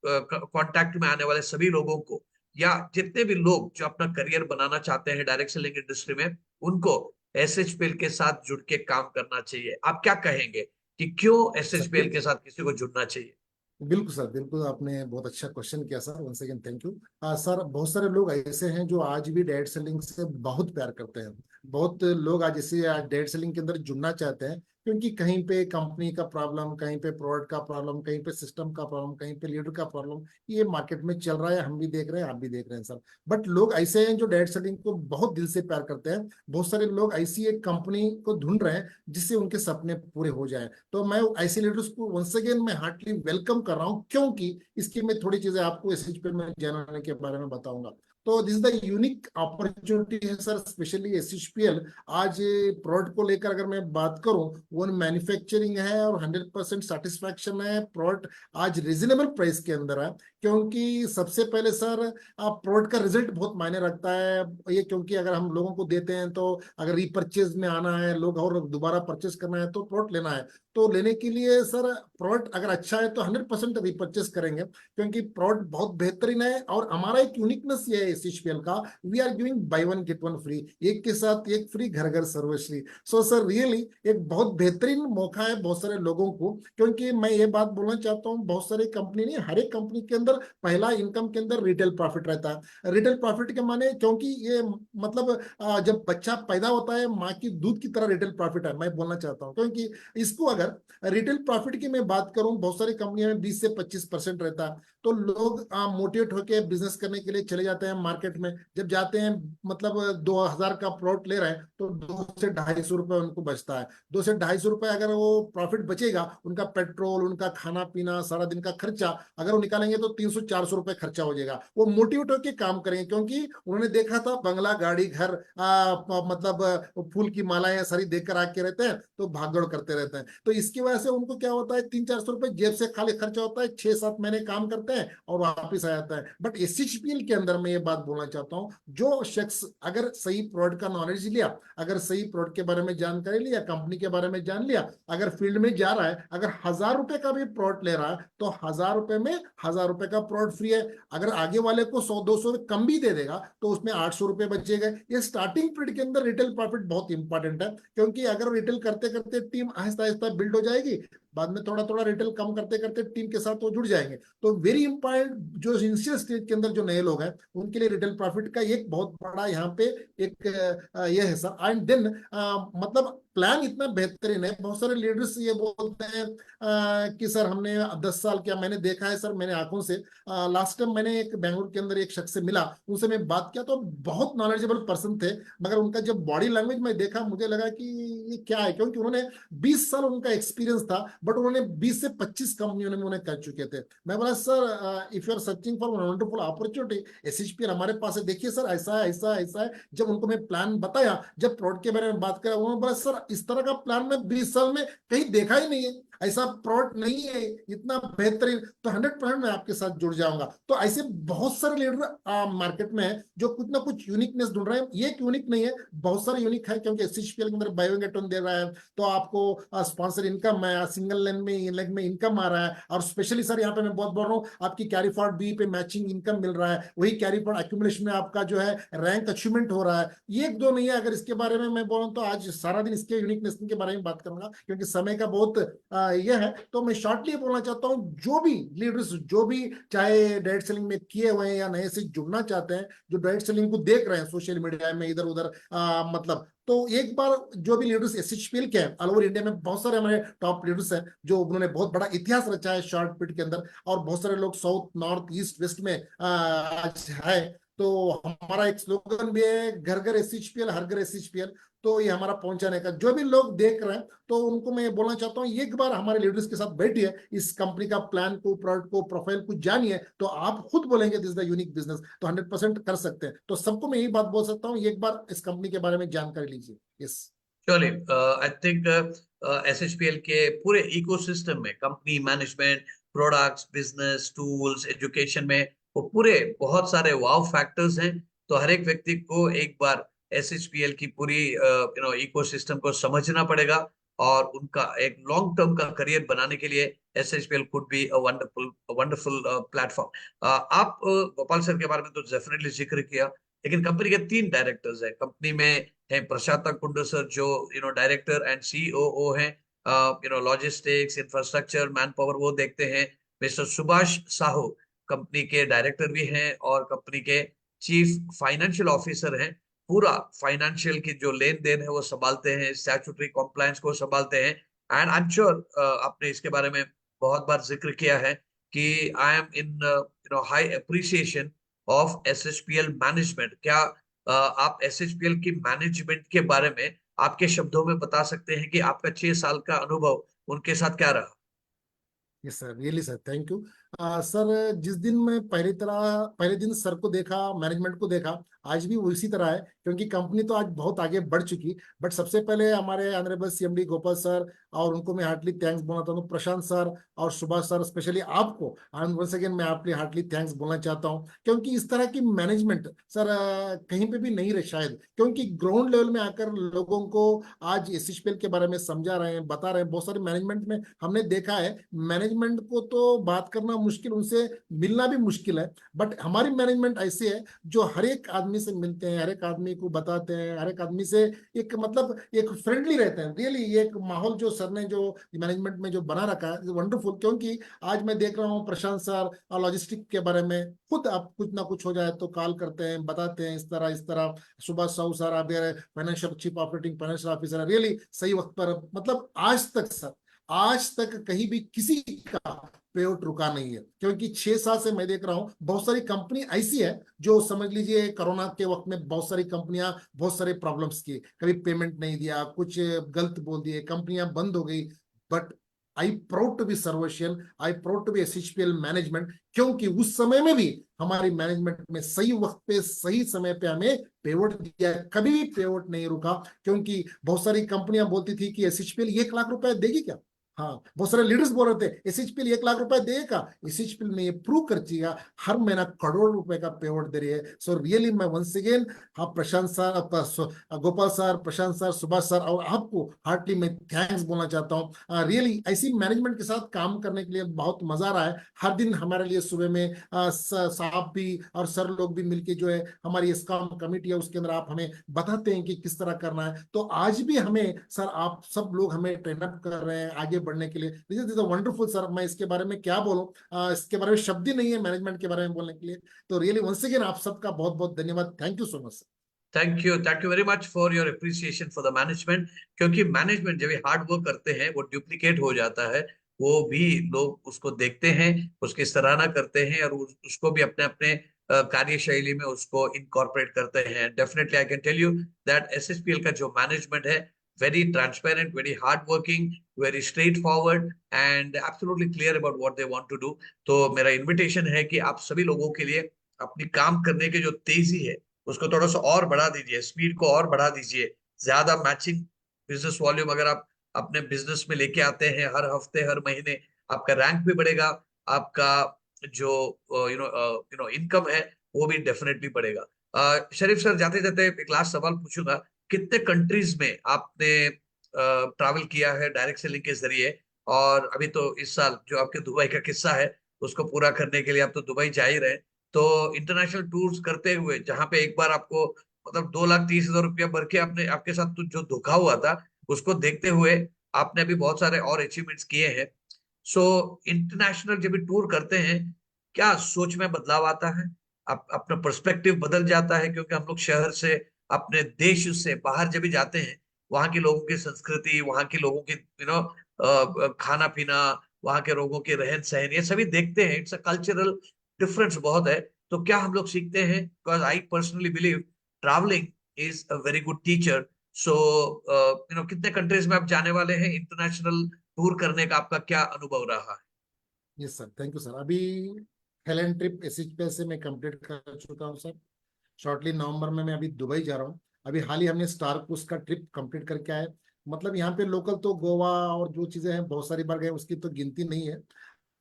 कांटेक्ट में आने वाले सभी लोगों को, या जितने भी लोग जो अपना करियर बनाना चाहते हैं डायरेक्ट सेलिंग इंडस्ट्री में, उनको एसएचपीएल के साथ जुड़ के काम करना चाहिए? आप क्या कहेंगे कि क्यों एसएचपीएल के साथ किसी को जुड़ना चाहिए? बिल्कुल सर, बिल्कुल आपने बहुत अच्छा क्वेश्चन किया sir, once again thank you. Sir, बहुत सारे लोग ऐसे हैं जो आज भी डायरेक्ट सेलिंग से बहुत प्यार करते हैं। बहुत लोग आज इसे डायरेक्ट सेलिंग के अंदर जुड़ना चाहते हैं, क्योंकि कहीं पे कंपनी का प्रॉब्लम, कहीं पे प्रोडक्ट का प्रॉब्लम, कहीं पे सिस्टम का प्रॉब्लम, कहीं पे लीडर का प्रॉब्लम, ये मार्केट में चल रहा है। हम भी देख रहे हैं, आप भी देख रहे हैं सर। बट लोग ऐसे हैं जो डायरेक्ट सेलिंग को बहुत दिल से प्यार करते हैं। बहुत सारे लोग ऐसी एक कंपनी को ढूंढ रहे हैं जिससे उनके सपने पूरे हो जाए। तो मैं ऐसे लीडर्स को वंस अगेन मैं हार्टली वेलकम कर रहा हूँ, क्योंकि इसकी मैं थोड़ी चीजें आपको एसएचपीएल में जानने के बारे में बताऊंगा। तो this is the unique opportunity है सर, स्पेशली एसएचपीएल। आज प्रोडक्ट को लेकर अगर मैं बात करूं, वो मैन्युफैक्चरिंग है और 100% सेटिस्फैक्शन है। प्रोडक्ट आज रिजनेबल प्राइस के अंदर है, क्योंकि सबसे पहले सर प्रोडक्ट का रिजल्ट बहुत मायने रखता है। ये क्योंकि अगर हम लोगों को देते हैं, तो अगर रीपरचेज में आना है, लोग और दोबारा परचेज करना है, तो प्रोडक्ट लेना है। तो लेने के लिए सर प्रोडक्ट अगर अच्छा है तो 100% रीपरचेज करेंगे, क्योंकि प्रोडक्ट बहुत बेहतरीन है। और हमारा एक यूनिकनेस ये है एसएचपीएल का, we are giving buy one get one free, एक के साथ एक फ्री, घर घर सर्वश्री। सो सर रियली एक बहुत बेहतरीन मौका है बहुत सारे लोगों को। क्योंकि मैं ये बात बोलना चाहता हूँ, बहुत सारी कंपनी नहीं, हर एक कंपनी के अंदर पहला इनकम के अंदर रिटेल प्रॉफिट रहता है। रिटेल प्रॉफिट के माने, क्योंकि ये मतलब जब बच्चा पैदा होता है, माँ की दूध की तरह रिटेल प्रॉफिट है, मैं बोलना चाहता हूँ। क्योंकि इसको अगर रिटेल प्रॉफिट की मैं बात करूं, बहुत सारी कंपनियों में 20 से 25% रहता है। तो लोग मोटिवेट होकर बिजनेस करने के लिए चले जाते हैं मार्केट में। जब जाते हैं, मतलब 2000 का प्लॉट ले रहे हैं, तो 2 से 250 रुपए उनको बचता है। 2 से 250 रुपए अगर वो प्रॉफिट बचेगा, उनका पेट्रोल, उनका खाना पीना, सारा दिन का खर्चा अगर वो निकालेंगे, तो 300-400 रुपए खर्चा हो जाएगा। वो मोटिवेट होकर काम करेंगे, क्योंकि उन्होंने देखा था बंगला, गाड़ी, घर, मतलब फूल की मालाएं सारी देखकर आके रहते हैं, तो भागदौड़ करते रहते हैं। तो इसकी वजह से उनको क्या होता है, 300-400 रुपए जेब से खाली खर्चा होता है, 6-7 महीने काम करते हैं और वापिस आ जाता है। बट एसएचपीएल के अंदर मैं ये बात बोलना चाहता हूँ, जो शख्स अगर सही प्रोडक्ट का नॉलेज लिया, अगर सही प्रोडक्ट के बारे में जानकारी लिया, कंपनी के बारे में जान लिया, अगर फील्ड में जा रहा है, अगर 1000 रुपए का भी प्रोडक्ट ले रहा है, तो 1000 रुपए में 1000 रुपए का प्रोडक्ट फ्री है। अगर आगे वाले को 100-200 कम भी दे देगा, तो उसमें 800 रुपए बचेगा। ये स्टार्टिंग पीरियड के अंदर रिटेल प्रॉफिट बहुत इंपॉर्टेंट है, क्योंकि अगर रिटेल करते करते टीम आहिस्ता आहिस्ता बिल्ड हो जाएगी, बाद में थोड़ा थोड़ा रिटेल कम करते करते टीम के साथ वो जुड़ जाएंगे। तो वेरी इंपॉर्टेंट, जो इनिशियल स्टेज के अंदर जो नए लोग हैं, उनके लिए रिटेल प्रॉफिट का एक बहुत बड़ा यहाँ पे एक ये है सर। एंड देन मतलब प्लान इतना बेहतरीन है। बहुत सारे लीडर्स ये बोलते हैं कि सर हमने 10 साल किया। मैंने देखा है सर, मैंने आंखों से, लास्ट टाइम मैंने एक बेंगलुरु के अंदर एक शख्स से मिला, उनसे मैं बात किया, तो बहुत नॉलेजेबल पर्सन थे। मगर उनका जब बॉडी लैंग्वेज मैं देखा, मुझे लगा कि ये क्या है, क्योंकि उन्होंने 20 साल उनका एक्सपीरियंस था, बट उन्होंने 20 से 25 कंपनियों में उन्हें कर चुके थे। मैं बोला sir, if you are searching for wonderful opportunity, SHPL हमारे पास है, देखिए सर ऐसा है, ऐसा ऐसा है। जब उनको मैं प्लान बताया, जब प्रोडक्ट के बारे में बात करा, उन्होंने बोला सर इस तरह का प्लान मैं 20 साल में कहीं देखा ही नहीं है, ऐसा प्रोडक्ट नहीं है इतना बेहतरीन। तो 100% मैं आपके साथ जुड़ जाऊंगा। तो ऐसे बहुत सारे लीडर मार्केट में है जो कुछ ना कुछ यूनिकनेस ढूंढ रहे हैं। ये एक यूनिक नहीं है, बहुत सारे यूनिक है, क्योंकि एसएचपीएल के अंदर बाय वन गेट वन दे रहा है, तो आपको स्पॉन्सर इनकम है, सिंगल लेग में इनकम आ रहा है। और स्पेशली सर यहाँ पे मैं बहुत बोल रहा हूँ, आपकी कैरी फॉरवर्ड बी पे मैचिंग इनकम मिल रहा है, वही कैरी फॉरवर्ड एक्यूमुलेशन में आपका जो है रैंक अचीवमेंट हो रहा है। ये एक दो नहीं है। अगर इसके बारे में मैं बोलूँ, तो आज सारा दिन इसके यूनिकनेस के बारे में बात करूंगा, क्योंकि समय का बहुत यह है। तो मैं शॉर्टली बोलना चाहता हूँ, जो भी लीडर्स, जो भी चाहे डायरेक्ट सेलिंग में किए हुए हैं या नए से जुड़ना चाहते हैं, जो डायरेक्ट सेलिंग को देख रहे हैं सोशल मीडिया में इधर उधर, मतलब तो एक बार जो भी लीडर्स एसएचपीएल के हैं ऑल ओवर इंडिया में, बहुत सारे हमारे टॉप लीडर्स हैं जो उन्होंने बहुत बड़ा इतिहास रचा है शॉर्ट पीरियड के अंदर, और बहुत सारे लोग साउथ नॉर्थ ईस्ट वेस्ट में आज है। तो हमारा एक स्लोगन भी है, घर घर एसएचपीएल हर घर एसएचपीएल। तो ये हमारा पहुंचाने का, जो भी लोग देख रहे हैं तो उनको मैं बोलना चाहता हूँ, एक बार हमारे लीडर्स के साथ बैठिए, इस कंपनी का प्लान को, प्रोडक्ट को, प्रोफाइल को जानिए, तो आप खुद बोलेंगे this is the unique business, तो 100% कर सकते हैं। तो सबको मैं यही बात बोल सकता हूँ, एक बार इस कंपनी के बारे में जानकारी लीजिए। यस। चलिए, आई थिंक एसएचपीएल के पूरे इकोसिस्टम में company management, products, business, tools, education में वो पूरे बहुत सारे वाव फैक्टर्स हैं। तो हर एक व्यक्ति को एक बार एसएचपीएल की पूरी इकोसिस्टम को समझना पड़ेगा, और उनका एक लॉन्ग टर्म का करियर बनाने के लिए SHPL could be a wonderful wonderful platform. आप गोपाल सर के बारे में तो डेफिनेटली जिक्र किया, लेकिन कंपनी के 3 डायरेक्टर्स हैं कंपनी में। है प्रशांता कुंडू सर, जो डायरेक्टर एंड सीओओ हैं, लॉजिस्टिक्स, इंफ्रास्ट्रक्चर, मैन पावर वो देखते हैं। मिस्टर सुभाष साहू कंपनी के डायरेक्टर भी हैं और कंपनी के चीफ फाइनेंशियल ऑफिसर हैं। पूरा फाइनेंशियल की जो लेन देन है वो संभालते हैं, स्टैट्यूटरी कॉम्प्लायंस को संभालते हैं। एंड आई एम श्योर आपने इसके बारे में बहुत बार जिक्र किया है कि I am in high appreciation of SHPL management. क्या आप एसएचपीएल की मैनेजमेंट के बारे में आपके शब्दों में बता सकते हैं कि आपका 6 साल का अनुभव उनके साथ क्या रहा? Yes sir, really sir, thank you. Sir, जिस दिन मैं पहले दिन सर को देखा, मैनेजमेंट को देखा, आज भी वो इसी तरह है, क्योंकि कंपनी तो आज बहुत आगे बढ़ चुकी। बट सबसे पहले हमारे ऑनरेबल सीएमडी गोपाल सर, और उनको मैं हार्टली थैंक्स बोलना चाहता हूँ, प्रशांत सर और सुभाष सर, स्पेशली आपको वंस अगेन मैं आपके हार्टली थैंक्स बोलना चाहता हूँ, क्योंकि इस तरह की मैनेजमेंट सर कहीं पे भी नहीं रहे शायद, क्योंकि ग्राउंड लेवल में आकर लोगों को आज एसएचपीएल के बारे में समझा रहे हैं, बता रहे हैं। बहुत सारे मैनेजमेंट में हमने देखा है, मैनेजमेंट को तो बात करना मुश्किल, उनसे मिलना भी मुश्किल है, बट हमारी मैनेजमेंट ऐसी है जो हर एक आदमी से मिलते हैं, हर एक आदमी को बताते हैं, हर एक आदमी से एक मतलब एक फ्रेंडली रहते हैं। रियली ये एक माहौल जो सर ने जो मैनेजमेंट में जो बना रखा है वंडरफुल। क्योंकि आज मैं देख रहा हूँ प्रशांत सर और लॉजिस्टिक के बारे में खुद आप कुछ ना कुछ हो जाए तो कॉल करते हैं, बताते हैं, इस तरह। सुभाष साहू सर आप financial chief operating financial officer है, रियली सही वक्त पर, मतलब आज तक सर, आज तक कहीं भी किसी का पे आउट रुका नहीं है। क्योंकि 6 साल से मैं देख रहा हूं बहुत सारी कंपनी ऐसी है जो समझ लीजिए कोरोना के वक्त में बहुत सारी कंपनियां बहुत सारे प्रॉब्लम्स की, कभी पेमेंट नहीं दिया, कुछ गलत बोल दिए, कंपनियां बंद हो गई। But I proud to be सर्वेशियल, I proud to be SHPL management, क्योंकि उस समय में भी हमारी मैनेजमेंट में सही वक्त पे सही समय पे हमें पेवट दिया, कभी भी पेवट नहीं रुका। क्योंकि बहुत सारी कंपनियां बोलती थी कि एसएचपीएल 1 लाख रुपए देगी क्या, हाँ, बहुत सारे लीडर्स बोल रहे थे एसएचपीएल 1 लाख रुपए देगा, एसएचपीएल में ये प्रूव कर दिया हर महीना करोड़ रुपए का पेआउट दे रही है। सो रियली मैं वंस अगेन, हाँ, प्रशांत सर, गोपाल सर, प्रशांत सर, सुभाष सर और आपको हार्टली मैं थैंक्स बोलना चाहता हूँ। रियली ऐसी मैनेजमेंट के साथ काम करने के लिए बहुत मजा आ रहा है। हर दिन हमारे लिए सुबह में साहब भी और सर लोग भी मिलके जो है हमारी स्कॉम कमेटी है उसके अंदर आप हमें बताते हैं कि किस तरह करना है। तो आज भी हमें सर आप सब लोग हमें ट्रेन अप कर रहे हैं आगे बढ़ने के लिए। दिस इज वंडरफुल सर, मैं इसके बारे में क्या बोलूं, इसके बारे में शब्द ही नहीं है मैनेजमेंट के बारे में बोलने के लिए। तो रियली वंस अगेन आप सबका बहुत बहुत धन्यवाद, thank you so much sir. Thank you very much for your appreciation for the management. क्योंकि मैनेजमेंट जब हार्ड वर्क करते हैं वो डुप्लीकेट हो जाता है, वो भी लोग उसको देखते हैं, उसकी सराहना करते हैं, और उसको भी अपने अपने कार्यशैली में उसको इनकॉर्पोरेट करते हैं। Definitely I can tell you that SSPL का जो मैनेजमेंट है, very transparent, very hard working, very straightforward and absolutely clear about what they want to do. तो मेरा इनविटेशन है कि आप सभी लोगों के लिए अपनी काम करने की जो तेजी है उसको थोड़ा सा और बढ़ा दीजिए, स्पीड को और बढ़ा दीजिए। ज्यादा मैचिंग बिजनेस वॉल्यूम अगर आप अपने बिजनेस में लेके आते हैं हर हफ्ते हर महीने, आपका रैंक भी बढ़ेगा, आपका जो इनकम है वो भी डेफिनेटली बढ़ेगा। शरीफ सर, जाते जाते एक लास्ट सवाल पूछूंगा, कितने कंट्रीज में आपने ट्रैवल किया है डायरेक्ट सेलिंग के जरिए? और अभी तो इस साल जो आपके दुबई का किस्सा है उसको पूरा करने के लिए आप तो दुबई जा ही रहे। तो इंटरनेशनल टूर्स करते हुए जहां पे एक बार आपको मतलब 2,30,000 रुपया भर के आपने आपके साथ तो जो धोखा हुआ था उसको देखते हुए आपने अभी बहुत सारे और अचीवमेंट्स किए हैं। सो इंटरनेशनल जब भी टूर करते हैं, क्या सोच में बदलाव आता है? अपना पर्सपेक्टिव बदल जाता है? क्योंकि हम लोग शहर से, अपने देश से बाहर जब भी जाते हैं, वहाँ के लोगों की संस्कृति, वहाँ के लोगों की खाना पीना, वहाँ के लोगों के रहन सहन, ये सभी देखते हैं। इट्स अ कल्चरल डिफरेंस बहुत है। तो क्या हम लोग सीखते हैं? Because I personally believe travelling is a very good teacher. So कितने कंट्रीज में आप जाने वाले हैं? इंटरनेशनल टूर करने का आपका क्या अनुभव रहा है? Yes sir, thank you sir. अभी थाईलैंड ट्रिप एसएचपी से मैं कंप्लीट कर चुका हूँ सर। शॉर्टली नवंबर में मैं अभी दुबई जा रहा हूँ। अभी हाल ही हमने स्टार क्रूज का ट्रिप कंप्लीट करके आए। मतलब यहाँ पे लोकल तो गोवा और जो चीजें हैं बहुत सारी बार गए, उसकी तो गिनती नहीं है।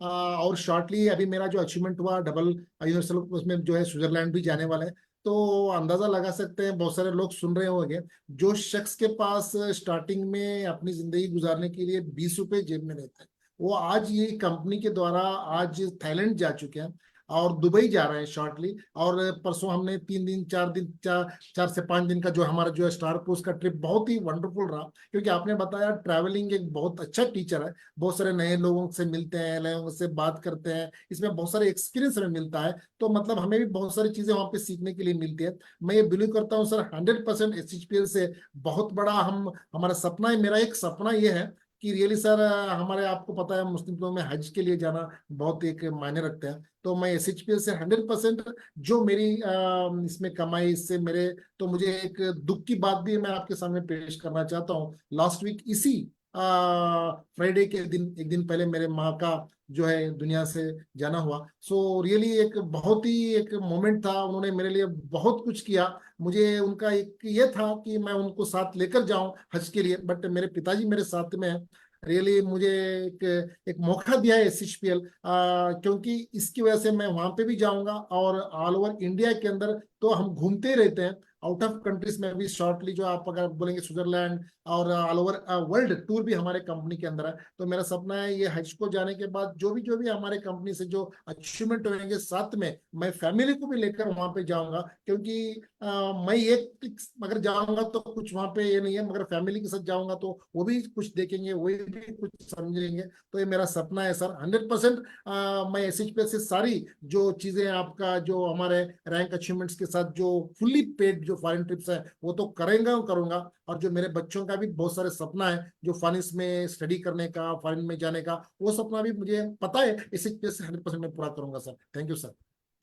और शॉर्टली अभी मेरा जो अचीवमेंट हुआ डबल यूनिवर्सल, उसमें जो है स्विट्जरलैंड भी जाने वाला है। तो अंदाजा लगा सकते हैं, बहुत सारे लोग सुन रहे होंगे, जो शख्स के पास स्टार्टिंग में अपनी जिंदगी गुजारने के लिए 20 रुपए जेब में रहते हैं, वो आज ये कंपनी के द्वारा आज थाईलैंड जा चुके हैं और दुबई जा रहे हैं शॉर्टली। और परसों हमने 3 दिन 4 दिन 4 से 5 दिन का जो हमारा जो है स्टार क्रूज का ट्रिप बहुत ही वंडरफुल रहा। क्योंकि आपने बताया ट्रैवलिंग एक बहुत अच्छा टीचर है। बहुत सारे नए लोगों से मिलते हैं, लोगों से बात करते हैं, इसमें बहुत सारे एक्सपीरियंस हमें मिलता है। तो मतलब हमें भी बहुत सारी चीजें वहां पे सीखने के लिए मिलती है। मैं ये बिलीव करता हूँ सर, 100% एसएचपीएल से बहुत बड़ा हम हमारा सपना है, मेरा एक सपना ये है कि रियली सर, हमारे आपको पता है मुस्लिम लोगों में हज के लिए जाना बहुत एक मायने रखते हैं। तो मैं एसएचपीएल से 100% जो मेरी इसमें कमाई, इससे मेरे, तो मुझे एक दुख की बात भी मैं आपके सामने पेश करना चाहता हूँ। लास्ट वीक इसी फ्राइडे के दिन, एक दिन पहले मेरे माँ का जो है दुनिया से जाना हुआ। सो रियली एक बहुत ही एक मोमेंट था। उन्होंने मेरे लिए बहुत कुछ किया। मुझे उनका एक ये था कि मैं उनको साथ लेकर जाऊं हज के लिए, बट मेरे पिताजी मेरे साथ में हैं। रियली मुझे एक एक मौका दिया है एसएचपीएल, क्योंकि इसकी वजह से मैं वहां पे भी जाऊंगा और ऑल ओवर इंडिया के अंदर तो हम घूमते ही रहते हैं। आउट ऑफ कंट्रीज में भी शॉर्टली जो आप अगर बोलेंगे स्विट्जरलैंड और ऑल ओवर वर्ल्ड टूर भी हमारे कंपनी के अंदर है। तो मेरा सपना है ये हज को जाने के बाद जो भी हमारे कंपनी से जो अचीवमेंट होंगे, साथ में मैं फैमिली को भी लेकर वहां पे जाऊंगा। क्योंकि मैं एक अगर जाऊंगा तो कुछ वहां पे ये नहीं है, मगर फैमिली के साथ जाऊंगा तो वो भी कुछ देखेंगे, वो भी कुछ समझेंगे। तो ये मेरा सपना है सर। 100% मैं एसएचपी से सारी जो चीजें आपका जो हमारे रैंक अचीवमेंट्स के साथ जो फुल्ली पेड जो फॉरेन ट्रिप्स है वो तो करेंगे करूंगा। और जो मेरे बच्चों का भी बहुत सारे सपना है जो फॉरेन में स्टडी करने का, फॉरेन में जाने का, वो सपना भी मुझे पता है, एसएचपी से 100% मैं पूरा करूंगा सर। Thank you sir.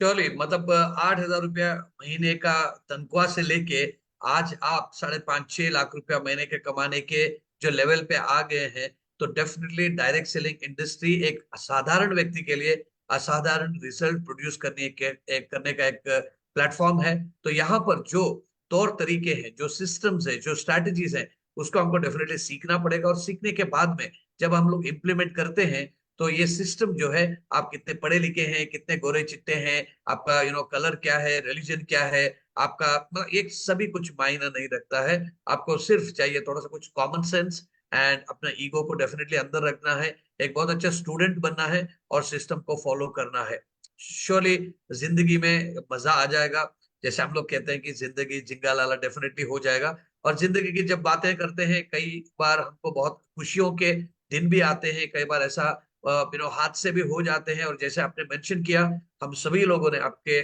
चलिए, मतलब 8,000 रुपया महीने का तनख्वाह से लेके आज आप 5.5-6 लाख रुपया महीने के कमाने के जो लेवल पे आ गए हैं, तो डेफिनेटली डायरेक्ट सेलिंग इंडस्ट्री एक असाधारण व्यक्ति के लिए असाधारण रिजल्ट प्रोड्यूस करने का एक प्लेटफॉर्म है। तो यहाँ पर जो तौर तरीके हैं, जो सिस्टम्स है, जो स्ट्रैटेजीज हैं, उसको हमको डेफिनेटली सीखना पड़ेगा। और सीखने के बाद में जब हम लोग इम्प्लीमेंट करते हैं, तो ये सिस्टम जो है, आप कितने पढ़े लिखे हैं, कितने गोरे चिट्टे हैं, आपका कलर क्या है, रिलीजन क्या है, आपका मतलब एक सभी कुछ मायना नहीं रखता है। आपको सिर्फ चाहिए थोड़ा सा कुछ कॉमन सेंस एंड अपना ईगो को डेफिनेटली अंदर रखना है, एक बहुत अच्छा स्टूडेंट बनना है और सिस्टम को फॉलो करना है। श्योरली जिंदगी में मजा आ जाएगा। जैसे हम लोग कहते हैं कि जिंदगी जिंगा लाला, डेफिनेटली हो जाएगा। और जिंदगी की जब बातें करते हैं, कई बार हमको बहुत खुशियों के दिन भी आते हैं, कई बार ऐसा हादसे भी हो जाते हैं। और जैसे आपने मेंशन किया, हम सभी लोगों ने आपके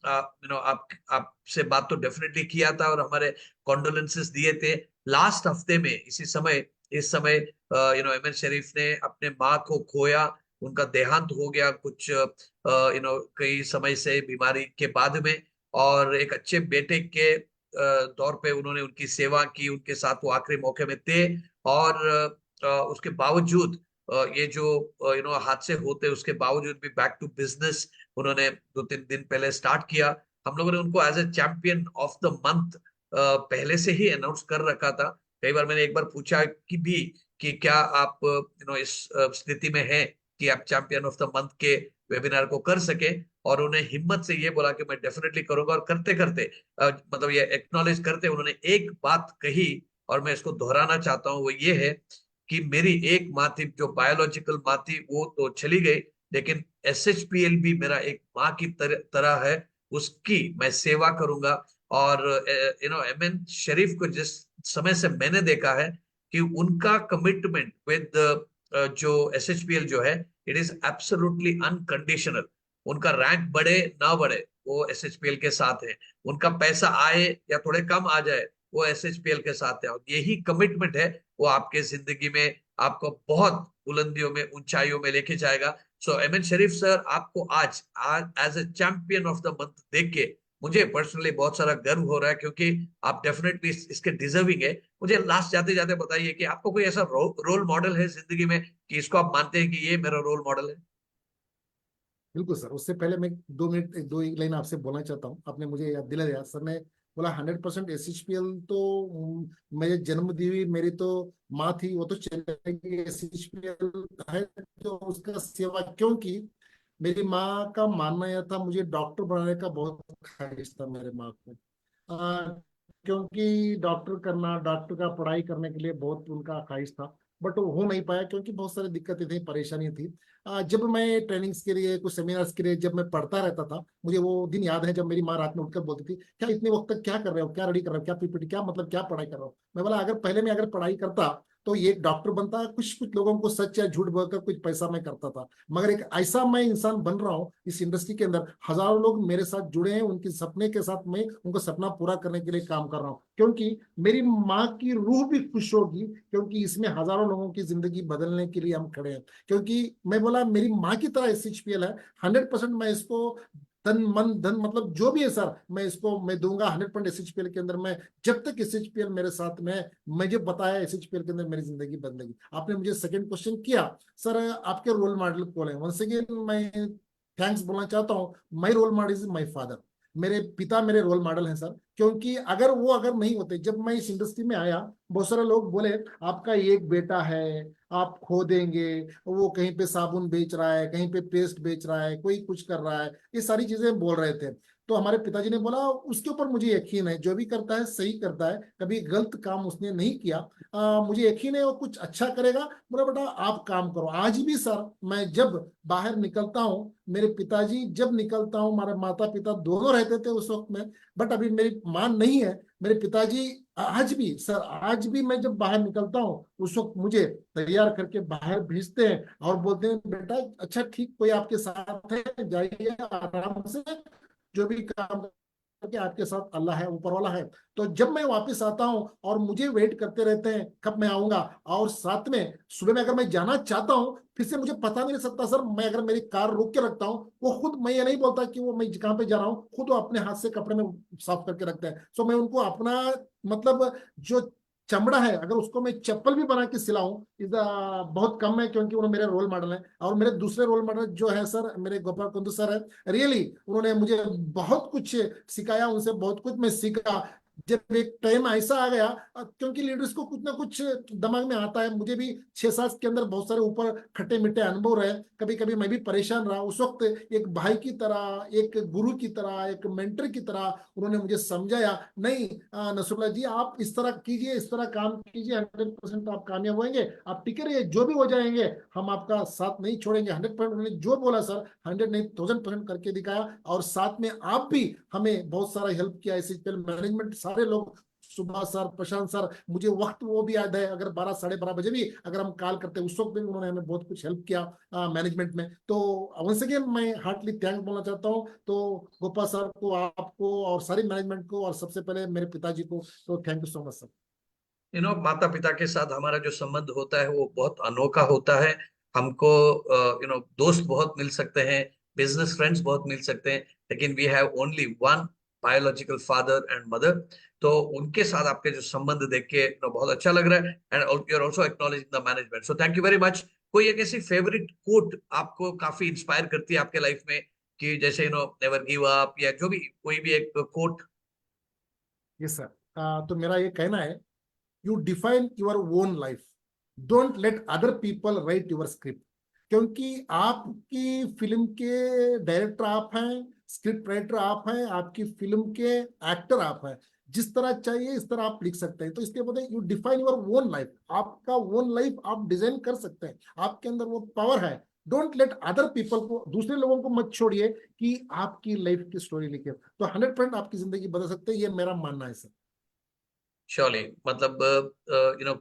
आपसे बात तो डेफिनेटली किया था और हमारे कॉन्डोलेंसेस दिए थे। लास्ट हफ्ते में इस समय एमएन शरीफ ने अपने माँ को खोया। उनका देहांत हो गया कुछ कई समय से बीमारी के बाद में। और एक अच्छे बेटे के तौर पे उन्होंने उनकी सेवा की, उनके साथ वो आखिरी मौके में थे। और उसके बावजूद ये जो हादसे होते, उसके बावजूद भी बैक टू बिजनेस उन्होंने 2-3 दिन पहले स्टार्ट किया। हम लोगों ने उनको as a champion of the month पहले से ही अनाउंस कर रखा था। कई बार मैंने एक बार पूछा कि क्या आप इस स्थिति में हैं कि आप चैंपियन ऑफ द मंथ के वेबिनार को कर सके। और उन्हें हिम्मत से ये बोला कि मैं डेफिनेटली करूंगा। और करते करते मतलब ये एक्नॉलेज करते उन्होंने एक बात कही, और मैं इसको दोहराना चाहता हूँ, वो ये है कि मेरी एक माँ थी, जो बायोलॉजिकल माँ थी, वो तो चली गई, लेकिन एसएचपीएल भी मेरा एक माँ की तरह है, उसकी मैं सेवा करूंगा। और एमएन शरीफ को जिस समय से मैंने देखा है, कि उनका कमिटमेंट विद जो SHPL जो है, इट इज एब्सोल्युटली अनकंडीशनल। उनका रैंक बढ़े ना बढ़े, वो SHPL के साथ है। उनका पैसा आए या थोड़े कम आ जाए, वो SHPL के साथ है। और यही कमिटमेंट है, वो आपके जिंदगी में आपको बहुत बुलंदियों में, ऊंचाइयों में लेके जाएगा। सो एमएन शरीफ सर, आपको आज आज as a champion of the month देख के मुझे पर्सनली बहुत सारा गर्व हो रहा है, क्योंकि आप डेफिनेटली इसके डिजर्विंग है। मुझे लास्ट जाते जाते बताइए कि आपको कोई ऐसा रोल मॉडल है जिंदगी में कि इसको आप मानते हैं कि ये मेरा रोल मॉडल है? बिल्कुल सर। उससे पहले मैं 2 मिनट दो एक लाइन आपसे बोलना चाहता हूँ। आपने मुझे याद दिलाया सर ने बोला 100% SHPL तो मेरे जन्म दी हुई मेरी तो माँ थी, वो तो चलेगी। SHPL है तो उसका सेवा क्यों की। मेरी माँ का मानना यह था, मुझे डॉक्टर बनाने का बहुत ख्वाहिश था मेरे माँ को। क्योंकि डॉक्टर का पढ़ाई करने के लिए बहुत उनका ख्वाहिश था, बट वो हो नहीं पाया क्योंकि बहुत सारी दिक्कतें थी, परेशानी थी। जब मैं ट्रेनिंग्स के लिए, कुछ सेमिनार्स के लिए जब मैं पढ़ता रहता था, मुझे वो दिन याद है जब मेरी माँ रात में उठकर बोलती थी, क्या इतने वक्त तक क्या कर रहे हो, क्या रेडी कर रहे हो, क्या PPT, क्या मतलब क्या पढ़ाई कर रहे हो। मैं बोला अगर पहले मैं अगर पढ़ाई करता तो ये एक डॉक्टर बनता। कुछ कुछ लोगों को सच या झूठ बोलकर कुछ पैसा मैं करता था, मगर एक ऐसा मैं इंसान बन रहा हूँ इस इंडस्ट्री के अंदर। हजारों लोग मेरे साथ जुड़े हैं, उनके सपने के साथ मैं उनको सपना पूरा करने के लिए काम कर रहा हूँ, क्योंकि मेरी माँ की रूह भी खुश होगी, क्योंकि इसमें हजारों लोगों की जिंदगी बदलने के लिए हम खड़े हैं। क्योंकि मैं बोला मेरी माँ की तरह SHPL है, 100% मैं इसको तन मन धन मतलब जो भी है सर, मैं इसको मैं दूंगा 100% SHPL के अंदर। मैं जब तक SHPL मेरे साथ में, मुझे बताया SHPL के अंदर मेरी जिंदगी बदलेगी। आपने मुझे सेकंड क्वेश्चन किया सर आपके रोल मॉडल कौन है। वंस अगेन मैं थैंक्स बोलना चाहता हूँ। My role model is my father. मेरे पिता मेरे रोल मॉडल हैं सर, क्योंकि अगर नहीं होते, जब मैं इस इंडस्ट्री में आया बहुत सारे लोग बोले आपका एक बेटा है, आप खो देंगे, वो कहीं पे साबुन बेच रहा है, कहीं पे पेस्ट बेच रहा है, कोई कुछ कर रहा है, ये सारी चीजें बोल रहे थे। तो हमारे पिताजी ने बोला उसके ऊपर मुझे यकीन है, जो भी करता है सही करता है, कभी गलत काम उसने नहीं किया। मुझे यकीन है वो कुछ अच्छा करेगा। बोला बेटा आप काम करो। आज भी सर मैं जब बाहर निकलता हूँ, मेरे पिताजी जब निकलता हूँ, हमारे माता पिता दोनों रहते थे उस वक्त में, बट अभी मेरी मां नहीं है। मेरे पिताजी आज भी सर, आज भी मैं जब बाहर निकलता हूँ उस वक्त मुझे तैयार करके बाहर भेजते हैं और बोलते हैं बेटा अच्छा ठीक, कोई आपके साथ है, जाइए आराम से, जो भी काम करके आपके साथ अल्लाह है, ऊपर वाला है। तो जब मैं वापस आता हूँ और मुझे वेट करते रहते हैं कब मैं आऊंगा, और साथ में सुबह में अगर मैं जाना चाहता हूँ फिर से मुझे पता नहीं सकता सर। मैं अगर मेरी कार रोक के रखता हूँ, वो खुद, मैं ये नहीं बोलता कि वो मैं कहाँ पे जा रहा हूँ, खुद वो अपने हाथ से कपड़े में साफ करके रखते हैं। सो मैं उनको अपना मतलब जो चमड़ा है, अगर उसको मैं चप्पल भी बना के सिलाऊं इस बहुत कम है, क्योंकि वो मेरे रोल मॉडल है। और मेरे दूसरे रोल मॉडल जो है सर, मेरे गोपाल कुंदू सर है। रियली उन्होंने मुझे बहुत कुछ सिखाया, उनसे बहुत कुछ मैं सीखा। जब एक टाइम ऐसा आ गया, क्योंकि लीडर्स को कुछ ना कुछ दिमाग में आता है, मुझे भी 6 साल के अंदर बहुत सारे ऊपर खट्टे मीठे अनुभव रहे, कभी कभी मैं भी परेशान रहा। उस वक्त एक भाई की तरह, एक गुरु की तरह, एक मेंटर की तरह उन्होंने मुझे समझाया, नहीं नसरुल्लाह जी आप इस तरह कीजिए, इस तरह काम कीजिए, 100% आप कामयाब होंगे, आप टिके रहिए, जो भी हो जाएंगे हम आपका साथ नहीं छोड़ेंगे। 100% उन्होंने जो बोला सर, 100 नहीं 1000% करके दिखाया। और साथ में आप भी हमें बहुत सारा हेल्प किया। SHPL मैनेजमेंट सारे लोग, सुभाष सर, प्रशांत सर, मुझे वक्त वो भी याद है, अगर 12 साढ़े 12 बजे भी अगर हम कॉल करते उस वक्त भी उन्होंने हमें बहुत कुछ हेल्प किया मैनेजमेंट में। तो वंस अगेन मैं हार्टली थैंक बोलना चाहता हूँ तो गोपाल सर को, आपको और सारी मैनेजमेंट को, और सबसे पहले मेरे पिताजी को। तो thank you so much sir. माता पिता के साथ हमारा जो संबंध होता है वो बहुत अनोखा होता है। हमको दोस्त बहुत मिल सकते हैं, बिजनेस फ्रेंड्स बहुत मिल सकते हैं, लेकिन we have only one biological father and mother. तो उनके साथ आपके जो संबंध देख के बहुत अच्छा लग रहा है। And you are also acknowledging the management, so thank you very much. कोई एक ऐसी फेवरेट कोट आपको काफी इंस्पायर करती है आपके लाइफ में, कि जैसे नेवर गिव अप, या जो भी कोई भी एक कोट? Yes sir. तो मेरा ये कहना है, you define your own life, don't let other people right your script. क्योंकि आपकी फिल्म के डायरेक्टर आप हैं, स्क्रिप्ट राइटर आप हैं, आपकी फिल्म के एक्टर आप हैं। जिस तरह चाहिए इस तरह आप लिख सकते हैं। तो इसके बोलते हैं you define your own life, आपका ओन लाइफ आप डिजाइन कर सकते हैं, आपके अंदर वो पावर है। डोंट लेट अदर पीपल को, दूसरे लोगों को मत छोड़िए कि आपकी लाइफ की स्टोरी लिखे। तो 100% आपकी जिंदगी बदल सकते हैं, ये मेरा मानना है सर। श्योरली, मतलब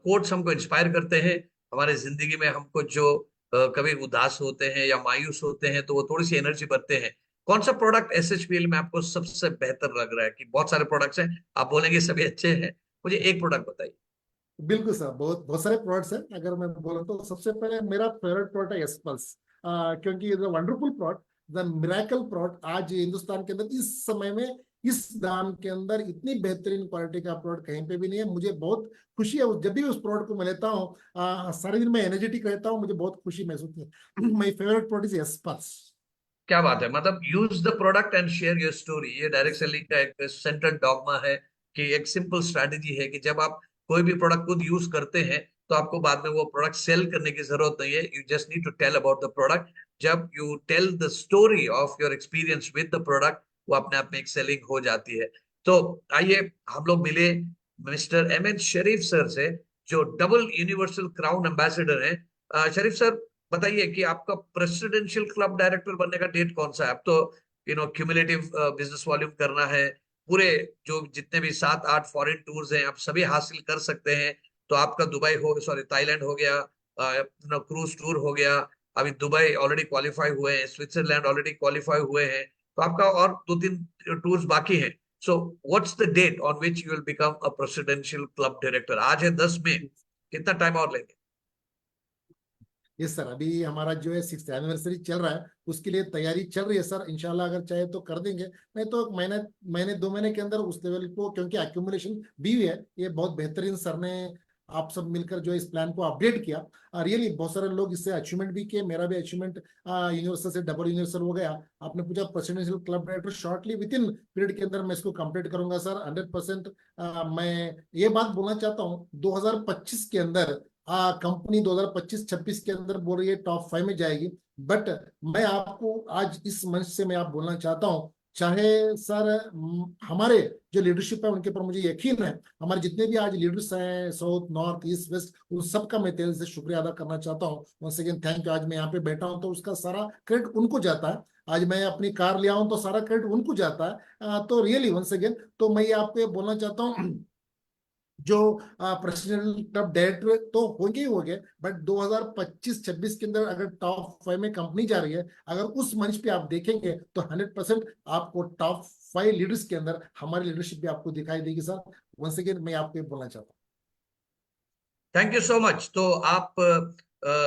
कोट्स हमको इंस्पायर करते हैं हमारे जिंदगी में। हमको जो कभी उदास होते हैं या मायूस होते हैं तो वो थोड़ी सी एनर्जी भरते हैं। कौन सा प्रोडक्ट एसएचपीएल में आपको सबसे बेहतर लग रहा है? कि बहुत सारे प्रोडक्ट्स हैं, आप बोलेंगे सभी अच्छे हैं, मुझे एक प्रोडक्ट बताइए। बिल्कुल सर, बहुत बहुत सारे प्रोडक्ट्स हैं। अगर मैं बोलूँ तो सबसे पहले मेरा फेवरेट प्रोडक्ट है एसपल्स, क्योंकि ये wonderful product, the miracle product, आज हिंदुस्तान के अंदर इस समय में इस दाम के अंदर इतनी बेहतरीन क्वालिटी का प्रोडक्ट कहीं पे भी नहीं है। मुझे बहुत खुशी है जब भी उस प्रोडक्ट को मैं लेता हूँ, सारे दिन मैं एनर्जेटिक रहता हूँ, मुझे बहुत खुशी महसूस होती है। माई फेवरेट प्रोडक्ट इज एसपल्स। क्या बात है, मतलब use the product and share your story, ये डायरेक्ट सेलिंग का एक सेंट्रल डॉगमा है। कि एक सिंपल स्ट्रैटेजी है कि जब आप कोई भी प्रोडक्ट खुद यूज करते हैं तो आपको बाद में वो प्रोडक्ट सेल करने की जरूरत नहीं है। You just need to tell about the product. जब you tell the story of your experience with the product, वो अपने आप में एक सेलिंग हो जाती है। तो आइए हम लोग मिले mister M N Sharif sir से, जो डबल यूनिवर्सल क्राउन एम्बेसडर है। शरीफ सर, बताइए कि आपका प्रेसिडेंशियल क्लब डायरेक्टर बनने का डेट कौन सा है? अब तो क्यूमुलेटिव बिजनेस वॉल्यूम करना है, पूरे जो जितने भी 7-8 फॉरेन टूर्स हैं आप सभी हासिल कर सकते हैं। तो आपका दुबई हो, सॉरी थाईलैंड हो गया, क्रूज टूर हो गया, अभी दुबई ऑलरेडी क्वालिफाई हुए हैं, स्विट्जरलैंड ऑलरेडी क्वालिफाई हुए हैं, तो आपका और 2-3 टूर्स बाकी हैं। So what's the date on which you will become a presidential club director? आज है 10 मई, कितना टाइम और लेंगे? यस सर, अभी हमारा जो है 6th एनिवर्सरी चल रहा है, उसके लिए तैयारी चल रही है सर। इंशाल्लाह अगर चाहे तो कर देंगे, नहीं तो महीने महीने 2 महीने के अंदर उस लेवल को, क्योंकि एक्यूमुलेशन भी हुई है। ये बहुत बेहतरीन सर ने आप सब मिलकर जो इस प्लान को अपडेट किया। रियली बहुत सारे लोग इससे अचीवमेंट भी किए, मेरा भी अचीवमेंट यूनिवर्सल से डबल यूनिवर्सल हो गया। आपने पूछा presidential club director, shortly with in period के अंदर मैं इसको कंप्लीट करूंगा सर, 100%। मैं ये बात बोलना चाहता हूँ, 2025 के अंदर कंपनी 2025-26 के अंदर बोल रही है टॉप 5 में जाएगी। बट मैं आपको आज इस मंच से मैं आप बोलना चाहता हूँ, चाहे सर हमारे जो लीडरशिप है उनके ऊपर मुझे यकीन है, हमारे जितने भी आज लीडर्स हैं साउथ नॉर्थ ईस्ट वेस्ट, उन सबका मैं दिल से शुक्रिया अदा करना चाहता हूँ। Once again thank you. आज मैं यहाँ पे बैठा हूँ तो उसका सारा क्रेडिट उनको जाता है। आज मैं अपनी कार लिया हूँ तो सारा क्रेडिट उनको जाता है। तो रियली वंस अगेन, तो मैं ये आपको ये बोलना चाहता हूँ, जो प्रेसिडेंशियल क्लब डायरेक्टर तो होंगे ही होंगे, बट 2025-26 के अंदर अगर टॉप 5 में कंपनी जा रही है, अगर उस मंच पे आप देखेंगे तो 100% आपको टॉप 5 लीडर्स के अंदर हमारी लीडरशिप भी आपको दिखाई देगी सर। वंस अगेन मैं आपको ये बोलना चाहता थैंक यू सो मच। तो आप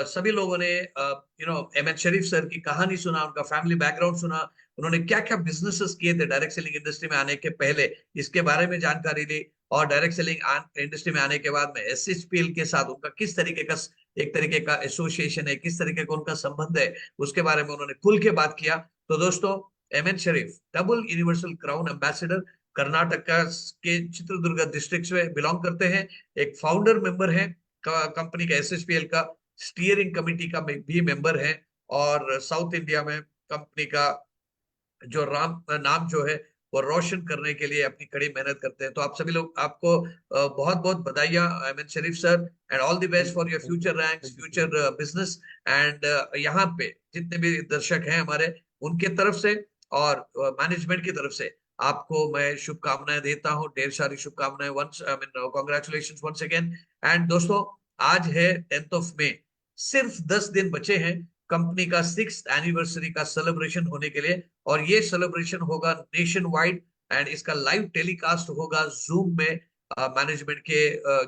सभी लोगों ने एम एच शरीफ सर की कहानी सुना, उनका फैमिली बैकग्राउंड सुना, उन्होंने क्या क्या बिजनेसेस किए थे डायरेक्ट सेलिंग इंडस्ट्री में आने के पहले, इसके बारे में जानकारी ली। और डायरेक्ट सेलिंग इंडस्ट्री में आने के बाद में एसएचपीएल के साथ उनका किस तरीके का, एक तरीके का एसोसिएशन है, किस तरीके का उनका संबंध है, उसके बारे में उन्होंने खुल के बात किया। तो दोस्तों, M N Sharif double universal crown ambassador, Karnataka के चित्रदुर्ग डिस्ट्रिक्ट में बिलोंग करते हैं, एक फाउंडर मेंबर हैं कंपनी का, एसएचपीएल का स्टीयरिंग कमेटी का भी मेंबर है, और साउथ इंडिया में कंपनी का जो नाम जो है वो रोशन करने के लिए अपनी कड़ी मेहनत करते हैं। तो आप सभी लोग, आपको बहुत बहुत बधाइयां M N Sharif sir, and all the best for your हूँ। Future ranks, thank you so future business. And यहाँ पे जितने भी दर्शक हैं हमारे, उनके तरफ से और मैनेजमेंट की तरफ से आपको मैं शुभकामनाएं देता हूँ, ढेर सारी शुभकामनाएं, once I mean congratulation once again. And दोस्तों, आज है 10th of May, सिर्फ 10 दिन बचे हैं कंपनी का 6th एनिवर्सरी का सेलिब्रेशन होने के लिए। और ये सेलिब्रेशन होगा नेशन वाइड, एंड इसका लाइव टेलीकास्ट होगा जूम में। मैनेजमेंट के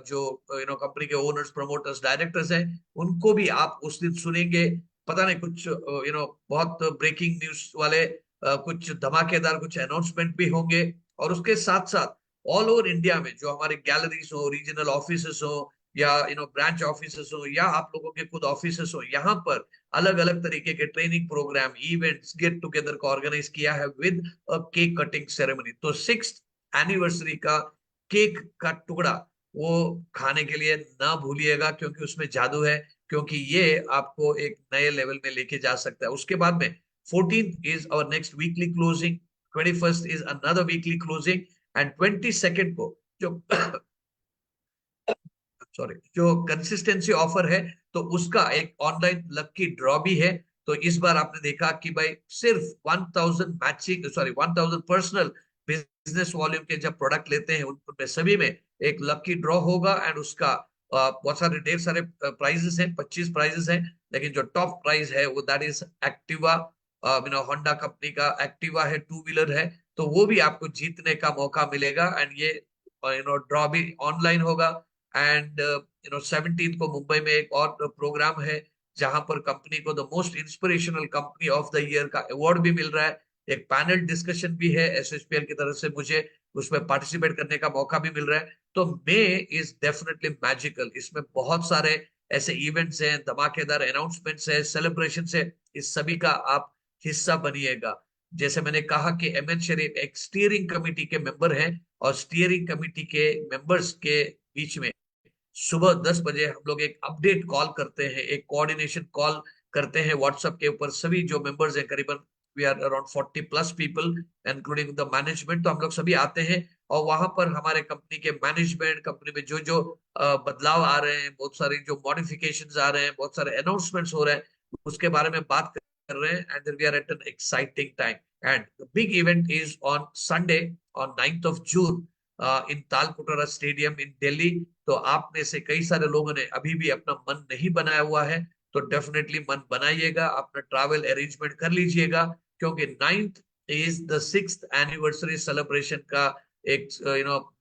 जो कंपनी के ओनर्स, प्रमोटर्स, डायरेक्टर्स हैं, उनको भी आप उस दिन सुनेंगे। पता नहीं कुछ बहुत ब्रेकिंग न्यूज वाले कुछ धमाकेदार कुछ अनाउंसमेंट भी होंगे। और उसके साथ साथ ऑल ओवर इंडिया में जो हमारे गैलरीज हो, रीजनल ऑफिसेस हो, या ब्रांच ऑफिसेस हो, या आप लोगों के खुद ऑफिसेस हो, यहाँ पर अलग अलग तरीके के training programme, events, get together को ऑर्गेनाइज किया है with a cake cutting ceremony. तो 6th एनिवर्सरी का केक का टुकड़ा वो खाने के लिए ना भूलिएगा, क्योंकि उसमें जादू है, क्योंकि ये आपको एक नए लेवल में लेके जा सकता है। उसके बाद में 14th is our next weekly closing, 21st is another weekly closing, and 22nd को जो सॉरी जो कंसिस्टेंसी ऑफर है, तो उसका एक ऑनलाइन लकी ड्रॉ भी है। तो इस बार आपने देखा कि भाई सिर्फ 1000 matching, sorry 1000 personal business volume के जब प्रोडक्ट लेते हैं, उनमें सभी में एक लकी ड्रॉ होगा एंड उसका बहुत सारे ढेर सारे प्राइजेस हैं, 25 प्राइजेस हैं, लेकिन जो टॉप प्राइज है वो that is Activa, Honda company का एक्टिवा है, 2 व्हीलर है, तो वो भी आपको जीतने का मौका मिलेगा। एंड ये ड्रॉ भी ऑनलाइन होगा। एंड 17 को मुंबई में एक और प्रोग्राम है जहां पर कंपनी को the most inspirational company of the year का अवार्ड भी मिल रहा है। एक पैनल डिस्कशन भी है एसएचपीएल की तरफ से, मुझे उसमें पार्टिसिपेट करने का मौका भी मिल रहा है। तो मे इज डेफिनेटली मैजिकल, इसमें बहुत सारे ऐसे इवेंट्स हैं, धमाकेदार अनाउंसमेंट्स है, सेलिब्रेशन है, इस सभी का आप हिस्सा बनिएगा। जैसे मैंने कहा कि एमएन शरीफ एक स्टीयरिंग कमेटी के मेंबर हैं, और स्टीयरिंग कमेटी के मेंबर्स के बीच में सुबह 10 बजे हम लोग एक अपडेट कॉल करते हैं, एक कोऑर्डिनेशन कॉल करते हैं व्हाट्सएप के ऊपर। सभी जो मेंबर्स हैं, करीबन we are around 40+ people including the management, तो हम लोग सभी आते हैं और वहां पर हमारे कंपनी के मैनेजमेंट, कंपनी में जो जो बदलाव आ रहे हैं, बहुत सारे जो मॉडिफिकेशंस आ रहे हैं, बहुत सारे अनाउंसमेंट्स हो रहे हैं, उसके बारे में बात कर रहे हैं। And we are at an exciting time, and the big event is on Sunday on 9th of June in Talkatora stadium in Delhi. तो आप में से कई सारे लोगों ने अभी भी अपना मन नहीं बनाया हुआ है, तो डेफिनेटली मन बनाइएगा, अपना ट्रैवल अरेंजमेंट कर लीजिएगा, क्योंकि 9th is the 6th anniversary celebration का एक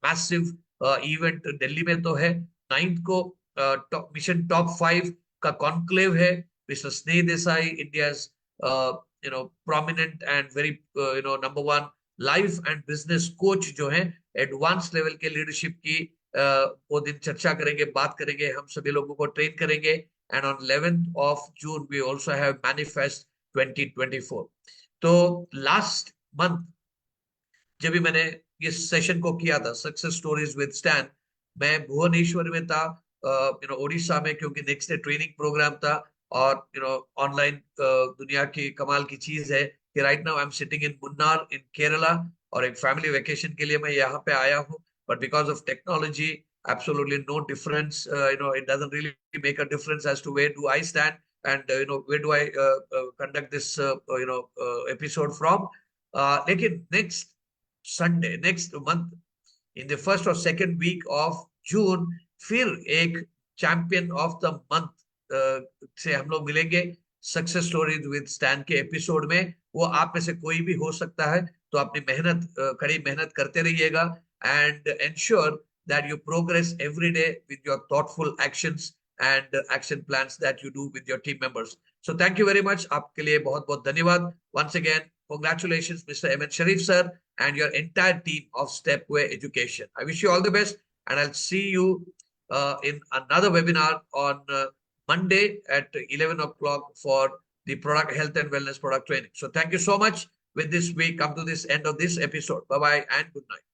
मैसिव इवेंट दिल्ली में तो है। 9th को मिशन टॉप 5 का कॉन्क्लेव है। मिस्टर स्नेह Desai, India prominent and very number 1 life and business coach जो है, एडवांस लेवल के लीडरशिप की वो दिन चर्चा करेंगे, बात करेंगे, हम सभी लोगों को ट्रेन करेंगे। And on 11th of June we also have manifest 2024। तो लास्ट मंथ जब भी मैंने इस सेशन को किया था, सक्सेस स्टोरीज विद स्टैन, मैं भुवनेश्वर में था, उड़ीसा में, क्योंकि नेक्स्ट डे ट्रेनिंग प्रोग्राम था। और ऑनलाइन दुनिया की कमाल की चीज है कि right now I am sitting in Munnar in Kerala, और एक फैमिली वेकेशन के लिए मैं यहाँ पे आया हूँ। But because of technology, absolutely no difference, it doesn't really make a difference as to where do I stand, and where do I conduct this episode from. लेकिन next Sunday, next month, in the first or second week of June, फिर एक champion of the month से हम लोग मिलेंगे success stories with stand के episode में। वो आप में से कोई भी हो सकता है, तो अपनी मेहनत, कड़ी मेहनत करते रहिएगा, and ensure that you progress every day with your thoughtful actions and action plans that you do with your team members. So thank you very much. आपके लिए बहुत बहुत धन्यवाद. Once again, congratulations, Mr. Emin Sharif sir, and your entire team of Stepway Education. I wish you all the best, and I'll see you in another webinar on Monday at 11 o'clock for the product health and wellness product training. So thank you so much. With this, we come to this end of this episode. Bye bye and good night.